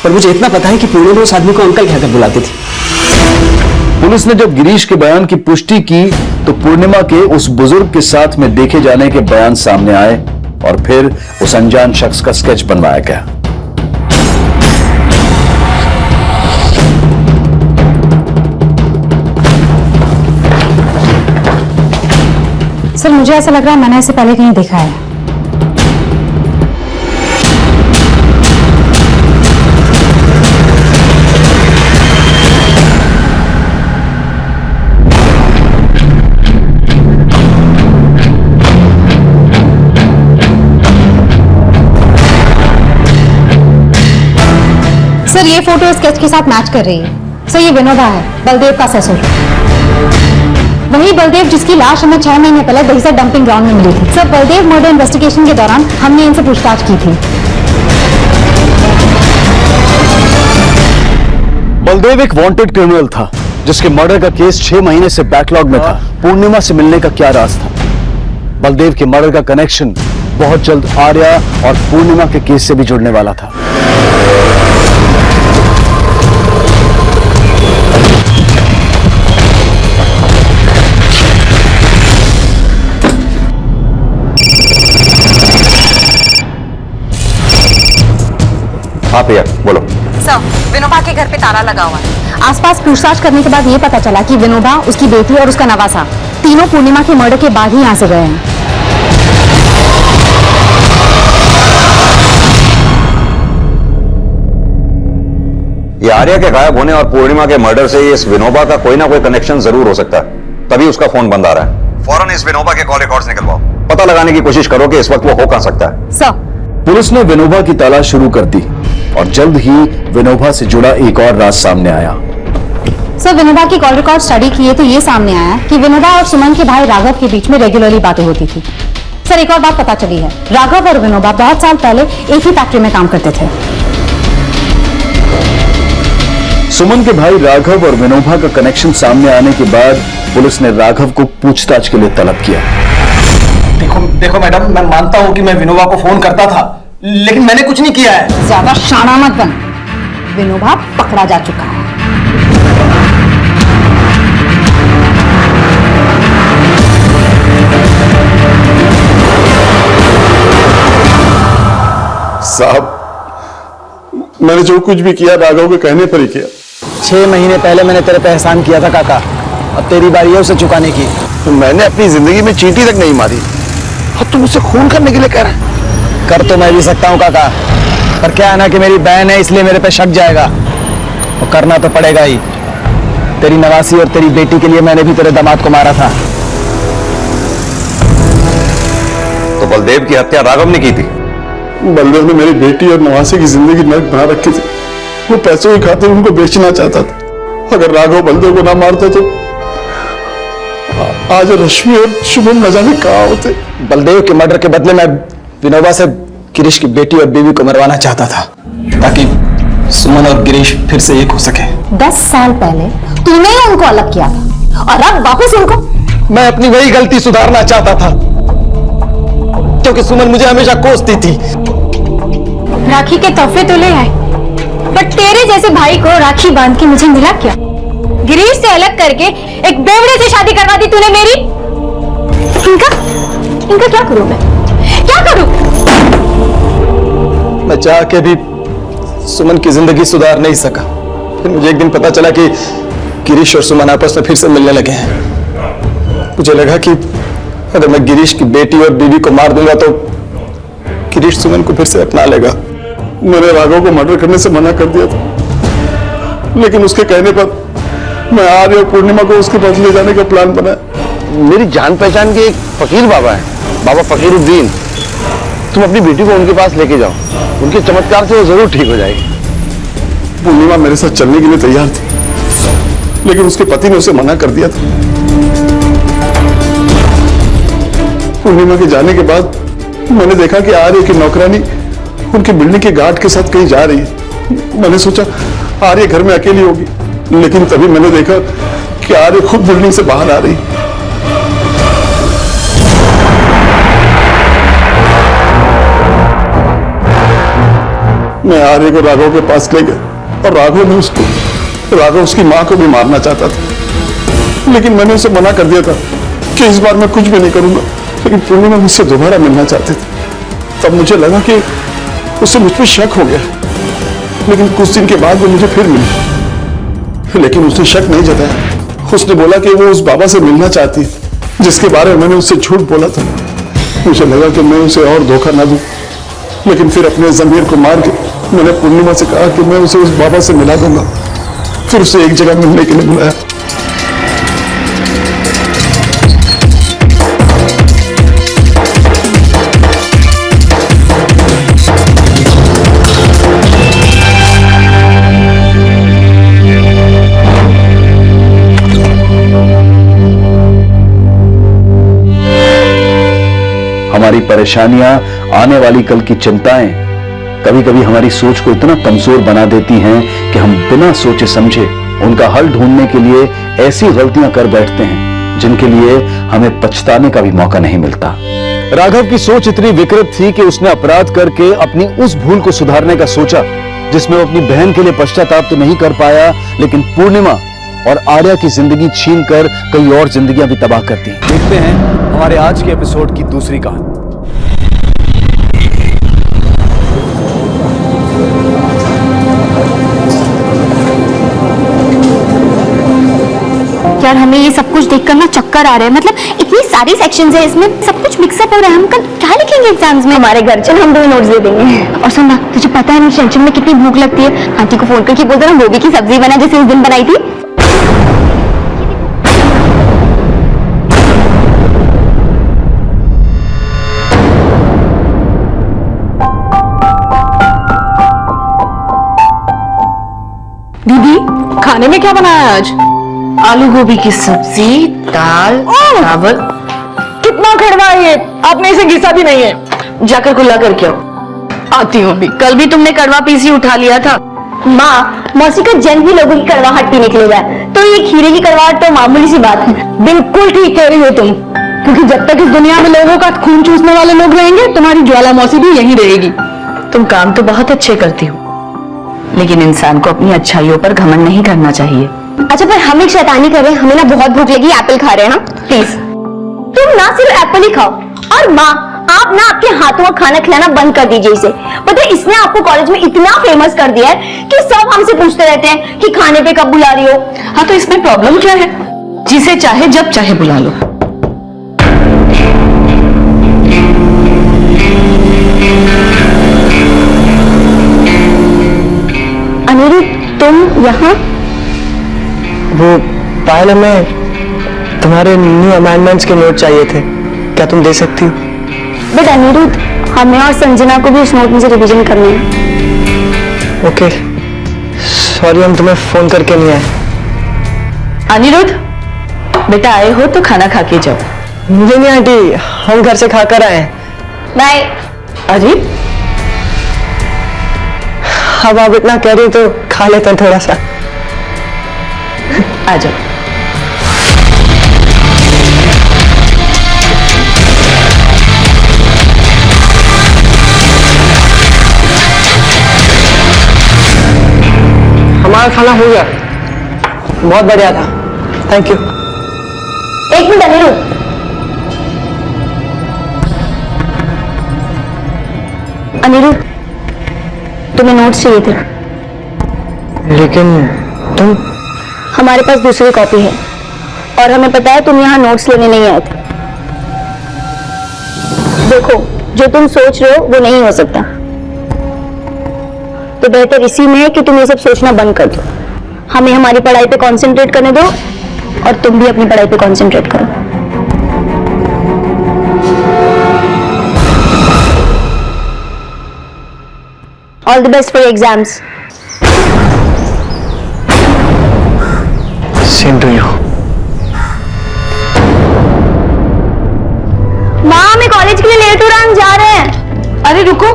पर मुझे इतना पता है कि पूर्णिमा उस आदमी को अंकल कहकर बुलाती थी। पुलिस ने जब गिरीश के बयान की पुष्टि की तो पूर्णिमा के उस बुजुर्ग के साथ में देखे जाने के बयान सामने आए और फिर उस अनजान शख्स का स्केच बनवाया गया। सर मुझे ऐसा लग रहा है मैंने इसे पहले कहीं देखा है। सर ये फोटो स्केच के साथ मैच कर रही है। सर ये विनोबा है, बलदेव का ससुर। वही बलदेव जिसकी लाश हमें 6 महीने पहले दहीसर डंपिंग ग्राउंड में मिली थी। सर बलदेव मर्डर इन्वेस्टिगेशन के दौरान हमने इनसे पूछताछ की थी। बलदेव एक वांटेड क्रिमिनल था जिसके मर्डर का केस 6 महीने से बैकलॉग में था। पूर्णिमा से मिलने का क्या राज था? बलदेव के मर्डर का कनेक्शन बहुत जल्द आर्या और पूर्णिमा के केस से भी जुड़ने वाला था। हाँ भैया बोलो। सर विनोबा के घर पे ताला लगा हुआ है। आसपास पूछताछ करने के बाद ये पता चला कि विनोबा, उसकी बेटी और उसका नवासा तीनों पूर्णिमा के मर्डर के बाद ही यहां से गए हैं। ये आर्या के गायब होने और पूर्णिमा के मर्डर से इस विनोबा का कोई ना कोई कनेक्शन जरूर हो सकता है, तभी उसका फोन बंद आ रहा है। फौरन इस विनोबा के कॉल रिकॉर्ड्स निकलवाओ। पता लगाने की कोशिश करो कि इस वक्त वो हो कहां सकता है। सर, पुलिस ने विनोबा की तलाश शुरू कर दी और जल्द ही विनोबा से जुड़ा एक और राज सामने आया। सर, विनोबा की कॉल रिकॉर्ड स्टडी किए तो ये सामने आया कि विनोबा और सुमन के भाई राघव के बीच में रेगुलरली बातें होती थी। सर, एक और बात पता चली है, राघव और विनोबा बहुत साल पहले एक ही फैक्ट्री में काम करते थे। सुमन के भाई राघव और विनोबा का कनेक्शन सामने आने के बाद पुलिस ने राघव को पूछताछ के लिए तलब किया। देखो मैडम, मैं मानता हूं कि मैं विनोबा को फोन करता था, लेकिन मैंने कुछ नहीं किया है। ज्यादा शाना मत बन, विनोबा पकड़ा जा चुका है। साहब, मैंने जो कुछ भी किया राघव के कहने पर ही किया। 6 महीने पहले मैंने तेरे पे एहसान किया था काका, अब तेरी बारी है उसे चुकाने की। तो मैंने अपनी जिंदगी में चींटी तक नहीं मारी और तुम मुझसे खून करने के लिए कह रहे हैं? कर तो मैं भी सकता हूँ काका, पर क्या है ना कि मेरी बहन है इसलिए मेरे पे शक जाएगा और करना तो पड़ेगा ही। तेरी नवासी और तेरी बेटी के लिए मैंने भी तेरे दामाद को मारा था। तो बलदेव की हत्या राघव ने की थी? बलदेव ने मेरी बेटी और नवासी की जिंदगी नर्क बना रखी थी। वो पैसों की खातिर उनको बेचना चाहता था। अगर राघव बलदेव को ना मारता तो आज रश्मि और शुभम न जाने कहाँ होते। बलदेव के मर्डर के बदले मैं विनोबा से गिरीश की बेटी और बीवी को मरवाना चाहता था, ताकि सुमन और गिरीश फिर से एक हो सके। 10 साल पहले तूने ही उनको अलग किया था और अब वापस उनको। मैं अपनी वही गलती सुधारना चाहता था, क्योंकि सुमन मुझे हमेशा कोसती थी। राखी के तोहफे तो ले आए, पर तेरे जैसे भाई को राखी बांध के मुझे मिला क्या? गिरीश से अलग करके एक बेवड़े से शादी करवा दी तूने मेरी। इनका क्या करूं मैं? क्या करूं? मैं चाह के भी सुमन की जिंदगी सुधार नहीं सका। फिर मुझे एक दिन पता चला कि गिरीश और सुमन आपस में फिर से मिलने लगे हैं। मुझे लगा कि अगर मैं गिरीश की बेटी और बीवी को मार दूंगा तो गिरीश सुमन को फिर से अपना लेगा। मैंने राघव को मर्डर करने से मना कर दिया था, लेकिन उसके कहने पर मैं आर्य और पूर्णिमा को उसके पास ले जाने का प्लान बनाया। मेरी जान पहचान के एक फकीर बाबा है, बाबा फकीरुद्दीन। तुम अपनी बेटी को उनके पास लेके जाओ, उनके चमत्कार से वो जरूर ठीक हो जाएगी। पूर्णिमा मेरे साथ चलने के लिए तैयार थी, लेकिन उसके पति ने उसे मना कर दिया था। पूर्णिमा के जाने के बाद मैंने देखा कि आर्य की नौकरानी उनकी बिल्डिंग के गार्ड के साथ कहीं जा रही है। मैंने सोचा आर्य घर में अकेली होगी, लेकिन तभी मैंने देखा कि आर्य खुद बिल्डिंग से बाहर आ रही। मैं आर्य को राघव के पास ले गया और राघव उसकी मां को भी मारना चाहता था, लेकिन मैंने उसे मना कर दिया था कि इस बार मैं कुछ भी नहीं करूंगा। लेकिन पूर्णिमा मुझसे दोबारा मिलना चाहते थे। तब मुझे लगा कि उससे मुझ पर शक हो गया, लेकिन कुछ दिन के बाद वो मुझे फिर मिली, लेकिन उसने शक नहीं जताया। उसने बोला कि वो उस बाबा से मिलना चाहती है, जिसके बारे में मैंने उससे झूठ बोला था। मुझे लगा कि मैं उसे और धोखा ना दूं, लेकिन फिर अपने जमीर को मार के मैंने पूर्णिमा से कहा कि मैं उसे उस बाबा से मिला दूंगा। फिर उसे एक जगह मिलने के लिए बुलाया। हमारी परेशानियां, आने वाली कल की चिंताएं कभी कभी हमारी सोच को इतना कमजोर बना देती हैं कि हम बिना सोचे समझे उनका हल ढूंढने के लिए ऐसी गलतियां कर बैठते हैं जिनके लिए हमें पछताने का भी मौका नहीं मिलता। राघव की सोच इतनी विकृत थी कि उसने अपराध करके अपनी उस भूल को सुधारने का सोचा जिसमें वो अपनी बहन के लिए पश्चाताप तो नहीं कर पाया, लेकिन पूर्णिमा और आर्या की जिंदगी छीनकर कई और जिंदगियां भी तबाह कर दी। देखते हैं हमारे आज के एपिसोड की दूसरी कहानी। यार हमें ये सब कुछ देखकर ना चक्कर आ रहा है। मतलब इतनी सारी सेक्शंस है, इसमें सब कुछ मिक्सअप हो रहा है। हम कल क्या लिखेंगे एग्जाम्स में? हमारे घर चल, हम 2 नोट्स दे देंगे। और सुन ना, तुझे पता है मेरी टेंशन में कितनी भूख लगती है। आंटी को फोन करके बोल देना गोभी की सब्जी बना जैसे उस दिन बनाई थी। खाने में क्या बनाया है आज? आलू गोभी की सब्जी, दाल, चावल। कितना कड़वा है ये, आपने इसे घिसा भी नहीं है। जाकर कुल्ला करके आओ। आती हूँ अभी। कल भी तुमने कड़वा पीसी उठा लिया था। माँ, मौसी का जन्म ही लोगों की कड़वाहट पीने के लिए हुआ है, तो ये खीरे की कड़वाहट तो मामूली सी बात है। बिल्कुल ठीक कह रही हो तुम, क्योंकि जब तक इस दुनिया में लोगों का खून चूसने वाले लोग रहेंगे, तुम्हारी ज्वाला मौसी भी यहीं रहेगी। तुम काम तो बहुत अच्छे करती हो, लेकिन इंसान को अपनी अच्छाइयों पर घमंड नहीं करना चाहिए। अच्छा, पर हम एक शैतानी कर रहे हैं, हमें ना बहुत भूख लगी, एप्पल खा रहे हैं ना, प्लीज। तुम ना सिर्फ एप्पल ही खाओ, और माँ, आप ना आपके हाथों का खाना खिलाना बंद कर दीजिए इसे। पता है, इसने आपको कॉलेज में इतना फेमस कर दिया है कि सब हमसे पूछते रहते हैं कि खाने पे कब बुला रही हो। हाँ, तो इसमें प्रॉब्लम क्या है? जिसे चाहे जब चाहे बुला लो। अनिरुद्ध, तुम यहाँ? वो पायल, हमें तुम्हारे न्यू अमेंडमेंट्स के नोट चाहिए थे, क्या तुम दे सकती हो? बट अनिरुद्ध, हमें और संजना को भी उस नोट में से रिवीजन करनी है। ओके, सॉरी, हम तुम्हें फोन करके नहीं आए। अनिरुद्ध, बेटा आए हो तो खाना खा के जाओ। नहीं आंटी, हम घर से खाकर आए हैं। बाय। अरे, अब आप इतना कह रही तो खा लेते हैं थोड़ा सा। आ जाओ। हमारा खाना हो गया, बहुत बढ़िया था, थैंक यू। एक मिनट अनिरुद्ध, अनिरुद्ध, तुम्हें नोट्स चाहिए थे, लेकिन तुम? हमारे पास दूसरी कॉपी है, और हमें पता है तुम यहाँ नोट्स लेने नहीं आए थे। देखो, जो तुम सोच रहे हो वो नहीं हो सकता, तो बेहतर इसी में है कि तुम ये सब सोचना बंद कर दो। हमें हमारी पढ़ाई पे कंसंट्रेट करने दो, और तुम भी अपनी पढ़ाई पे कंसंट्रेट करो। All the best for exams. Same to you. माँ, हमें कॉलेज के लिए लेट हो रहा है, हम जा रहे हैं। अरे रुको,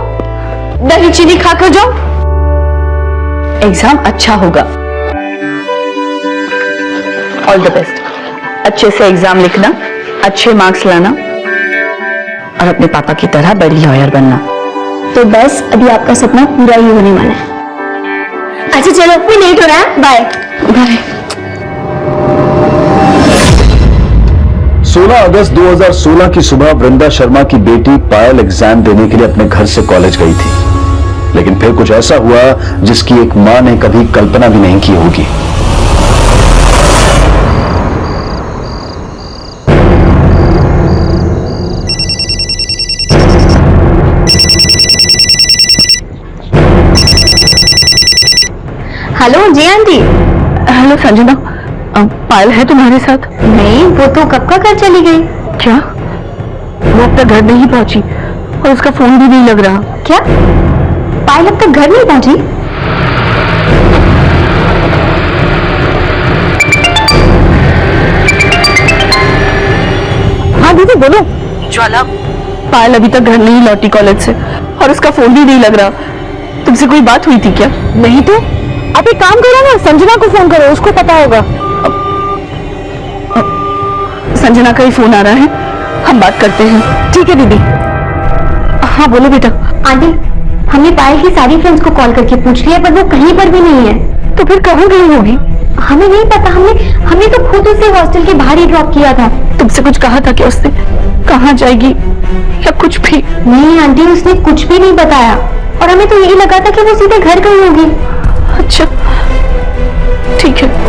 दही चीनी खाकर जाओ, एग्जाम अच्छा होगा। ऑल द बेस्ट, अच्छे से एग्जाम लिखना, अच्छे मार्क्स लाना, और अपने पापा की तरह बड़ी लॉयर बनना। तो बस अभी आपका सपना पूरा ही होने वाला है। अच्छा चलो, मैं लेट हो रहा है, बाय बाय। 16 अगस्त 2016 की सुबह वृंदा शर्मा की बेटी पायल एग्जाम देने के लिए अपने घर से कॉलेज गई थी, लेकिन फिर कुछ ऐसा हुआ जिसकी एक मां ने कभी कल्पना भी नहीं की होगी। हेलो जी आंटी। हेलो संजना, पायल है तुम्हारे साथ? नहीं, वो तो कब का घर चली गई। क्या? वो अब तक घर नहीं पहुंची, और उसका फोन भी नहीं लग रहा। क्या पायल अब तक घर नहीं पहुंची? हाँ दीदी बोलो। ज्वाला, पायल अभी तक घर नहीं लौटी कॉलेज से, और उसका फोन भी नहीं लग रहा। तुमसे कोई बात हुई थी क्या? नहीं तो आप एक काम करो ना, संजना को फोन करो, उसको पता होगा। संजना का ही फोन आ रहा है, हम बात करते हैं। ठीक है दीदी। हाँ बोलो बेटा। आंटी, हमने पायल की सारी फ्रेंड्स को कॉल करके पूछ लिया, पर वो कहीं पर भी नहीं है। तो फिर कहाँ गई होगी? हमें नहीं पता, हमने तो खुद उसे हॉस्टल के बाहर ही ड्रॉप किया था। तुमसे कुछ कहा था क्या उसने? कहाँ जाएगी या कुछ भी? नहीं आंटी, उसने कुछ भी नहीं बताया, और हमें तो यही लगा था कि वो सीधे घर गई होगी। अच्छा ठीक है।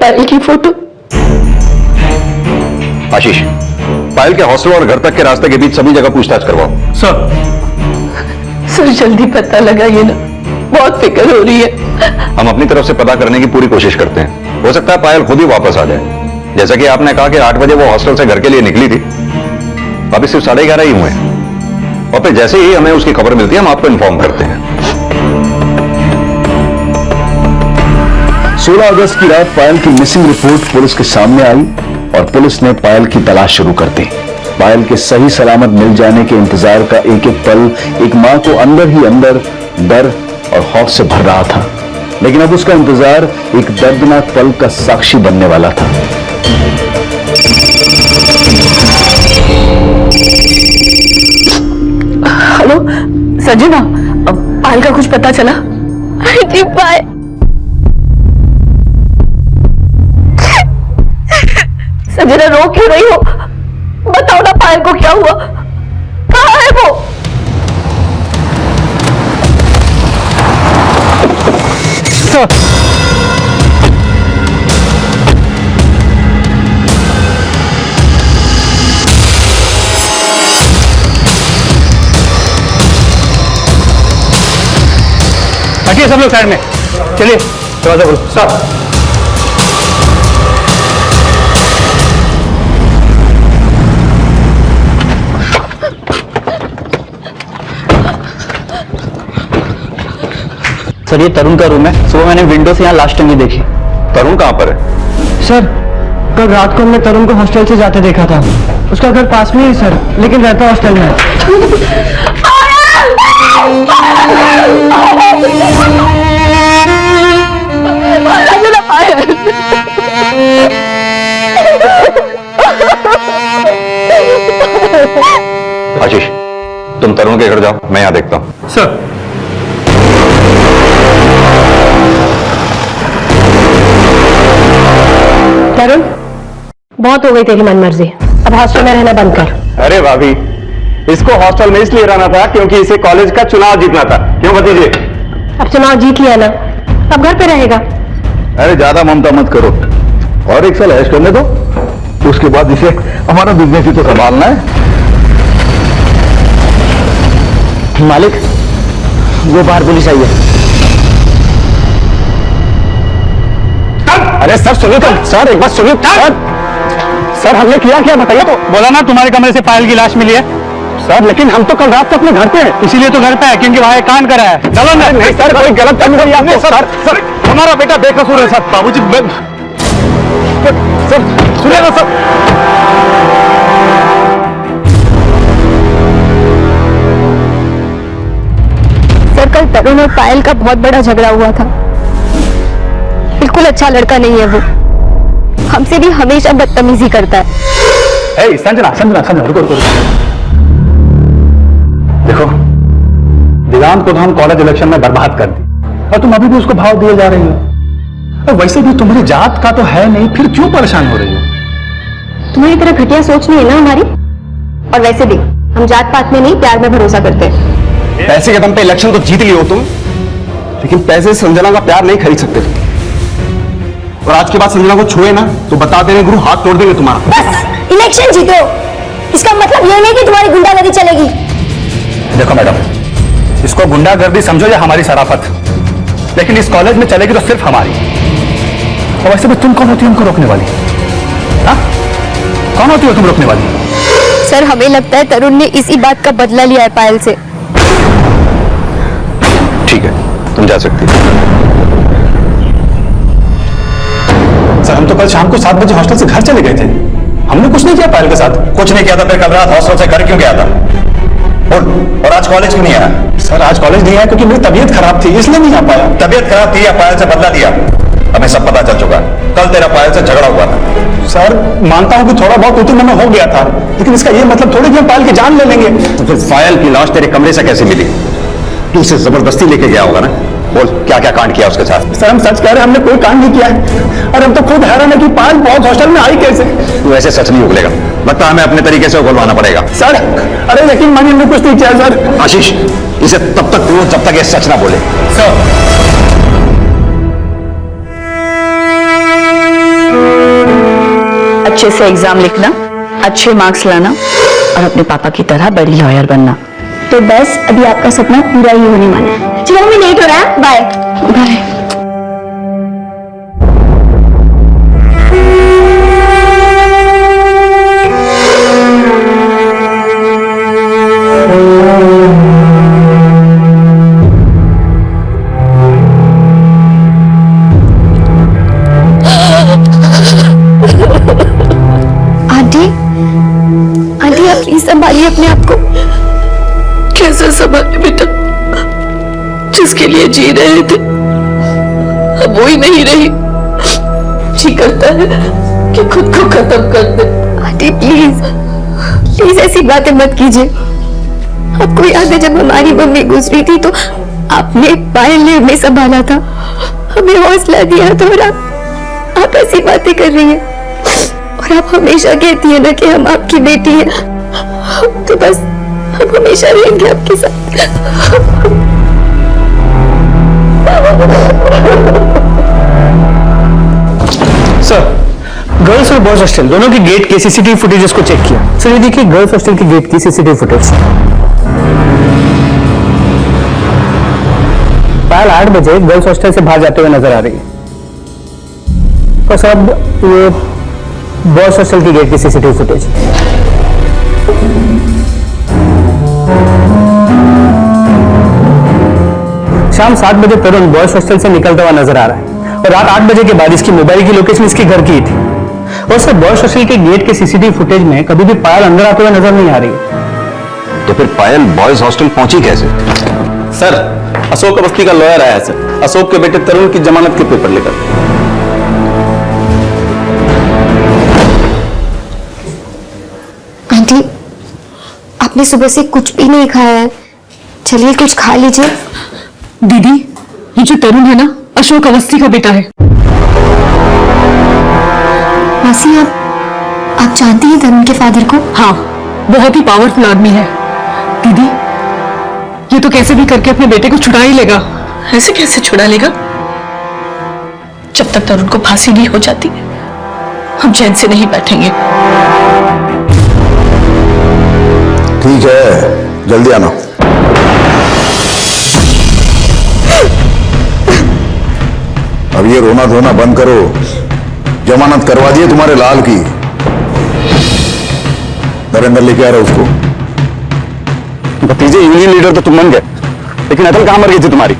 पायल की फोटो। आशीष, पायल के हॉस्टल और घर तक के रास्ते के बीच सभी जगह पूछताछ करवाओ। सर जल्दी पता लगाइए ना, बहुत फिक्र हो रही है। हम अपनी तरफ से पता करने की पूरी कोशिश करते हैं। हो सकता है पायल खुद ही वापस आ जाए। जैसा कि आपने कहा कि 8 बजे वो हॉस्टल से घर के लिए निकली थी, अभी सिर्फ 11:30 ही हुए हैं। और फिर जैसे ही हमें उसकी खबर मिलती है हम आपको इन्फॉर्म करते हैं। 16 अगस्त की रात पायल की मिसिंग रिपोर्ट पुलिस के सामने आई और पुलिस ने पायल की तलाश शुरू कर दी। पायल के सही सलामत मिल जाने के इंतजार का एक एक पल एक मां को अंदर ही अंदर डर और खौफ से भर रहा था, लेकिन अब उसका इंतजार एक दर्दनाक पल का साक्षी बनने वाला था। हेलो सजना, पायल का कुछ पता चला? जी पायल, सजना रो क्यों रही हो? बताओ ना पायल को क्या हुआ, कहाँ है वो? हटिए सब लोग साइड में, चलिए दरवाजा खोलो। सर सर ये तरुण का रूम है। सुबह मैंने विंडो से यहाँ लास्ट टाइम ही देखी। तरुण कहां पर है? सर कल रात को हमने तरुण को हॉस्टल से जाते देखा था। उसका घर पास में ही है सर, लेकिन रहता हॉस्टल में है। आशीष, तुम तरुण के घर जाओ, मैं यहां देखता हूं। सर तरुण, बहुत हो गई तेरी मनमर्जी, अब हॉस्टल में रहना बंद कर। अरे भाभी, इसको हॉस्टल में इसलिए रहना था क्योंकि इसे कॉलेज का चुनाव जीतना था। क्यों भतीजे? अब चुनाव जीत लिया ना, अब घर पे रहेगा। अरे ज्यादा ममता मत करो, और एक साल ऐश करने दो, उसके बाद इसे हमारा बिजनेस ही तो संभालना है। मालिक, वो बाहर पुलिस आई है। अरे सर सुनिए तो, सर एक बात सुनिए। सर हमने किया क्या बताइए तो। बोला ना तुम्हारे कमरे से पायल की लाश मिली है। सर लेकिन हम तो कल रात को अपने घर पे हैं। इसीलिए तो घर पे है, क्योंकि वहां एक कांड करा है। चलो ना। नहीं सर, कोई गलत काम नहीं आपने। सर हमारा बेटा बेकसूर है सर। बाबूजी सर सुनिए ना सर। सर कल तरुण और पायल का बहुत बड़ा झगड़ा हुआ था। बिल्कुल अच्छा लड़का नहीं है वो, हमसे भी हमेशा बदतमीजी करता है। संजना संजना संजना रुको रुको। देखो, दिगांत को तो हम कॉलेज इलेक्शन में बर्बाद कर दी और तुम अभी भी उसको भाव दिए जा रही हो। और वैसे भी तुम्हारी जात का तो है नहीं, फिर क्यों परेशान हो रही हो? तुम्हारी तरह घटिया सोच नहीं है ना हमारी। और वैसे भी हम जात पात में नहीं, प्यार में भरोसा करते हैं। पैसे के दम पे इलेक्शन तो जीत लियो तुम, लेकिन पैसे से संजना का प्यार नहीं खरीद सकते तुम। और आज के बाद संजना को छुए ना तो बता दे रहे गुरु, हाथ तोड़ देंगे तुम्हारा। बस इलेक्शन जीतो, इसका मतलब ये नहीं कि तुम्हारी गुंडागर्दी चलेगी। देखो मैडम, इसको गुंडागर्दी समझो या हमारी शराफत, लेकिन इस कॉलेज में चलेगी तो सिर्फ हमारी। और वैसे भी तुम कौन होती हो हमको रोकने वाली? हाँ? कौन होती हो तुम रोकने वाली? सर हमें लगता है तरुण ने इसी बात का बदला लिया है पायल से। ठीक है, तुम जा सकती हो। सर हम तो कल शाम को 7 बजे हॉस्टल से घर चले गए थे, हमने कुछ नहीं किया पायल के साथ। कुछ नहीं किया था, फिर कल रात हॉस्टल से घर क्यों गया था? और आज कॉलेज क्यों नहीं आया? सर आज कॉलेज नहीं आया क्योंकि मेरी तबीयत खराब थी, इसलिए नहीं आ पाया। तबीयत खराब थी या पायल से बदला लिया? हमें सब पता चल चुका है। कल तेरा पायल से झगड़ा हुआ था। सर मानता हूं कि थोड़ा बहुत उतने में हो गया था, लेकिन इसका ये मतलब थोड़ी कि हम पायल की जान ले लेंगे। तो फिर पायल की लाश तेरे कमरे से कैसे मिली? तू उसे जबरदस्ती लेके गया होगा ना? बोल, क्या क्या कांड किया उसके साथ? सर हम सच कह रहे हैं, हमने कोई कांड नहीं किया है। और हम तो खुद हैरान है कि पायल बहुत हॉस्टल में आई कैसे। तू ऐसे सच नहीं उगलेगा, लगता हमें अपने तरीके से उगलवाना पड़ेगा। सर अरे यकीन मानिए हमने कुछ नहीं किया सर। आशीष, इसे तब तक पूछो जब तक ये सच ना बोले। सर अच्छे से एग्जाम लिखना, अच्छे मार्क्स लाना और अपने पापा की तरह बड़ी लॉयर बनना। तो बस अभी आपका सपना पूरा ही होने वाला है। चलो मम्मी, लेट हो रहा है, बाय बाय। आंटी, आंटी आप प्लीज संभालिए अपने आप को। कैसे संभाले बेटा, जिसके लिए जी रहे थे अब वो ही नहीं रही। जी करता है कि खुद को खत्म कर दे। आंटी प्लीज प्लीज ऐसी बातें मत कीजिए। आपको याद है जब हमारी मम्मी गुजरी थी तो आपने पायल ने हमें संभाला था, हमें हौसला दिया था, और आप ऐसी बातें कर रही हैं। और आप हमेशा कहती है ना कि हम आपकी बेटी हैं, तो बस हम हमेशा रहेंगे आपके साथ। सर, गर्ल्स और बॉयज हॉस्टल दोनों के गेट के सीसीटीवी फुटेजेस को चेक किया। सर ये देखिए गर्ल्स हॉस्टल के गेट की सीसीटीवी फुटेज। पायल 8 बजे गर्ल्स हॉस्टल से बाहर जाते हुए नजर आ रही है। तो सब ये बॉयज हॉस्टल के गेट की सीसीटीवी फुटेज। शाम 7 बजे तरुण बॉयज हॉस्टल से निकलता हुआ नजर आ रहा है और रात 8 बजे के बाद इसकी मोबाइल की लोकेशन इसके घर की थी। और सर बॉयज हॉस्टल के गेट के सीसीटीवी फुटेज में कभी भी पायल अंदर आते हुए नजर नहीं आ रही है। तो फिर पायल बॉयज हॉस्टल पहुंची कैसे? सर, अशोक अवस्थी का लॉयर आया है सर, अशोक के बेटे तरुण की जमानत के पेपर लेकर। आंटी, आपने सुबह से कुछ भी नहीं खाया है, चलिए कुछ खा लीजिए। दीदी, ये जो तरुण है ना, अशोक अवस्थी का बेटा है। मासी, आप जानती हैं तरुण के फादर को? हाँ, बहुत ही पावरफुल आदमी है। दीदी, ये तो कैसे भी करके अपने बेटे को छुड़ा ही लेगा। ऐसे कैसे छुड़ा लेगा? जब तक तरुण को फांसी नहीं हो जाती हम चैन से नहीं बैठेंगे। ठीक है, जल्दी आना। अब ये रोना धोना बंद करो, जमानत करवा दिए तुम्हारे लाल की। नरेंद्र लेके आ रहा उसको। भतीजे यूनियन लीडर तो तुम बन गए, लेकिन अकल कहां मर गई थी तुम्हारी?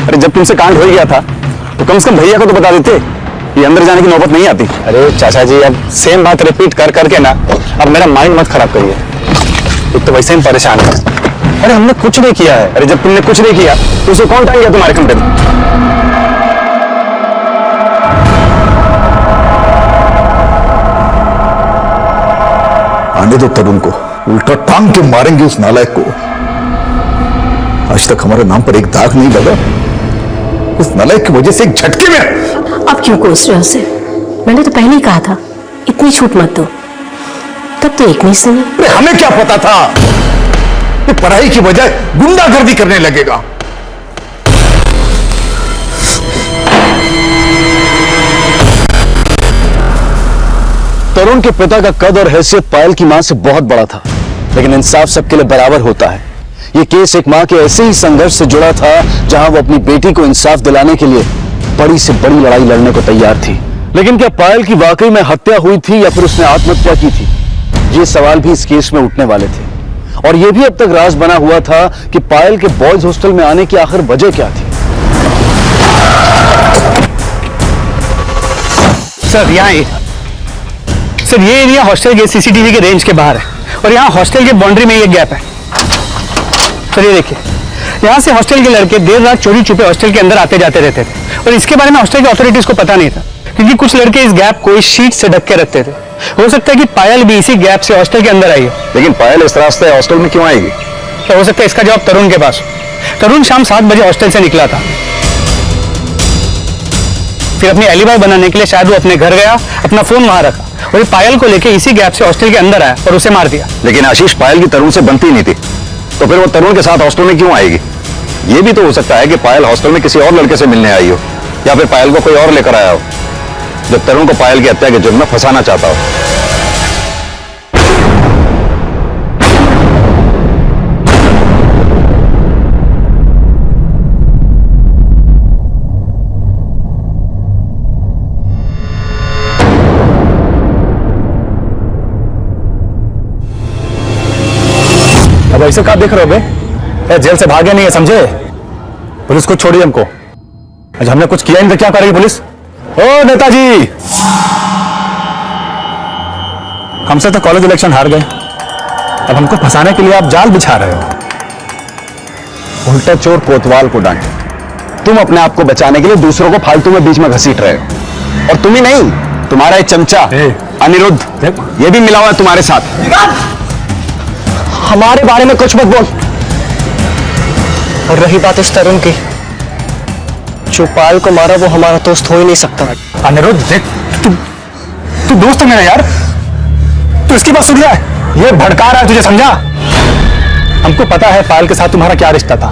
अरे जब तुमसे कांड हो गया था तो कम से कम भैया को तो बता देते, ये अंदर जाने की नौबत नहीं आती। अरे चाचा जी, अब सेम बात रिपीट कर करके ना अब मेरा माइंड मत खराब करिए। एक तो वैसे ही परेशान है। अरे हमने कुछ नहीं किया है। अरे जब तुमने कुछ नहीं किया तो उसे कौन टांग गया तुम्हारे खंडे में? आने दो तरुण को, उल्टा टांग के मारेंगे उस नालायक को। आज तक हमारे नाम पर एक दाग नहीं लगा, उस नालायक की वजह से एक झटके में। अब क्यों कोस रहे हो उसे? मैंने तो पहले ही कहा था इतनी छूट मत दो, तब तो एक नहीं सुनी। अरे हमें क्या पता था कि पढ़ाई की बजाय गुंडागर्दी करने लगेगा। तरुण के पिता का कद और हैसियत पायल की मां से बहुत बड़ा था, लेकिन इंसाफ सबके लिए बराबर होता है। ये केस एक मां के ऐसे ही संघर्ष से जुड़ा था जहां वो अपनी बेटी को इंसाफ दिलाने के लिए बड़ी से बड़ी लड़ाई लड़ने को तैयार थी। लेकिन क्या पायल की वाकई में हत्या हुई थी या फिर उसने आत्महत्या की थी? ये सवाल भी इस केस में उठने वाले थे। और यह भी अब तक राज बना हुआ था कि पायल के बॉयज हॉस्टल में आने की आखिर वजह क्या थी। सर ये एरिया हॉस्टल के सीसीटीवी के रेंज के बाहर है और यहाँ हॉस्टल के बाउंड्री में ये गैप है। सर ये देखिए, यहाँ से हॉस्टल के लड़के देर रात चोरी छुपे हॉस्टल के अंदर आते जाते रहते थे और इसके बारे में हॉस्टल की अथॉरिटीज को पता नहीं था, क्योंकि कुछ लड़के इस गैप को इस शीट से ढक के रखते थे। हो सकता है कि पायल भी इसी गैप से हॉस्टल के अंदर आई है। लेकिन पायल इस रास्ते हॉस्टल में क्यों आएगी? तो हो सकता है इसका जवाब तरुण के पास। तरुण शाम 7 बजे हॉस्टल से निकला था, फिर अपनी एलिबाई बनाने के लिए शायद वो अपने घर गया, अपना फोन वहां रखा और पायल को लेके इसी गैप से हॉस्टल के अंदर आया और उसे मार दिया। लेकिन आशीष, पायल की तरुण से बनती नहीं थी, तो फिर वो तरुण के साथ हॉस्टल में क्यों आएगी? ये भी तो हो सकता है कि पायल हॉस्टल में किसी और लड़के से मिलने आई हो या फिर पायल को कोई और लेकर आया हो। जो तरुण को पायल की हत्या के जुर्म में फंसाना चाहता हो। अब ऐसे कहा देख रहे हो बे? ये जेल से भागे नहीं है, समझे? पुलिस को छोड़िए हमको। आज हमने कुछ किया नहीं तो क्या करेगी पुलिस? ओ नेताजी, हमसे तो कॉलेज इलेक्शन हार गए, अब हमको फंसाने के लिए आप जाल बिछा रहे हो। उल्टा चोर कोतवाल को डांटे। तुम अपने आप को बचाने के लिए दूसरों को फालतू में बीच में घसीट रहे हो। और तुम ही नहीं, तुम्हारा एक चमचा अनिरुद्ध, ये भी मिला हुआ है तुम्हारे साथ। हमारे बारे में कुछ मत बोल। और रही बात उस तरुण की, जो पायल को मारा वो हमारा दोस्त हो ही नहीं सकता। अनिरुद्ध देख, तू दोस्त है मेरा यार, तू इसकी बात सुन रहा है? ये भड़का रहा है तुझे, समझा? हमको पता है पायल के साथ तुम्हारा क्या रिश्ता था।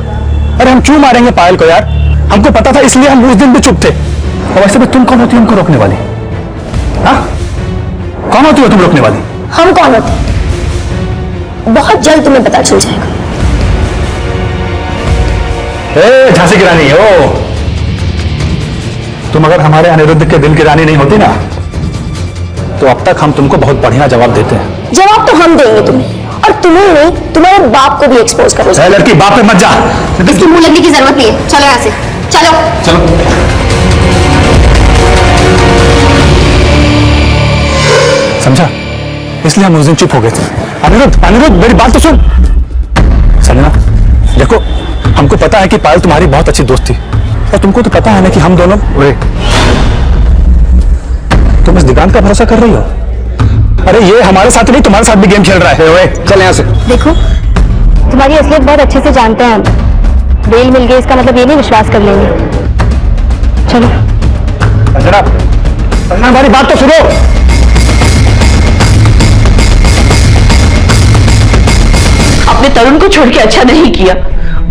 अरे हम क्यों मारेंगे पायल को यार? हमको पता था, इसलिए हम उस दिन भी चुप थे। और वैसे भी तुम कौन होती हो हमको रोकने वाली? हाँ, कौन होती हो तुम रोकने वाली? हम कौन होते? बहुत जल्द तुम्हें पता चल जाएगा। झांसी की रानी हो तुम। अगर हमारे अनिरुद्ध के दिल की रानी नहीं होती ना, तो अब तक हम तुमको बहुत बढ़िया जवाब देते हैं। जवाब तो हम देंगे तुम्हें, और तुम्हें नहीं, तुम्हारे बाप को भी एक्सपोज करो। लड़की, बाप पे मत जा। इसकी मुंह लगने की जरूरत नहीं है। चलो यहाँ से, चलो चलो। समझा? इसलिए हम उस दिन चुप हो गए थे। अनिरुद्ध, अनिरुद्ध मेरी बात तो सुन। संजना देखो, हमको पता है कि पायल तुम्हारी बहुत अच्छी दोस्त थी, और तुमको तो पता है ना कि हम दोनों। तुम इस दिगांत का भरोसा कर रही हो? अरे ये हमारे साथ नहीं, तुम्हारे साथ भी गेम खेल रहा है। चल यहाँ से। देखो, तुम्हारी असलियत बहुत अच्छे से जानते हैं हम। बेल मिल गई इसका मतलब ये नहीं विश्वास कर लेंगे। चलो संजना, संजना हमारी बात तो सुनो। अपने तरुण को छोड़ के अच्छा नहीं किया,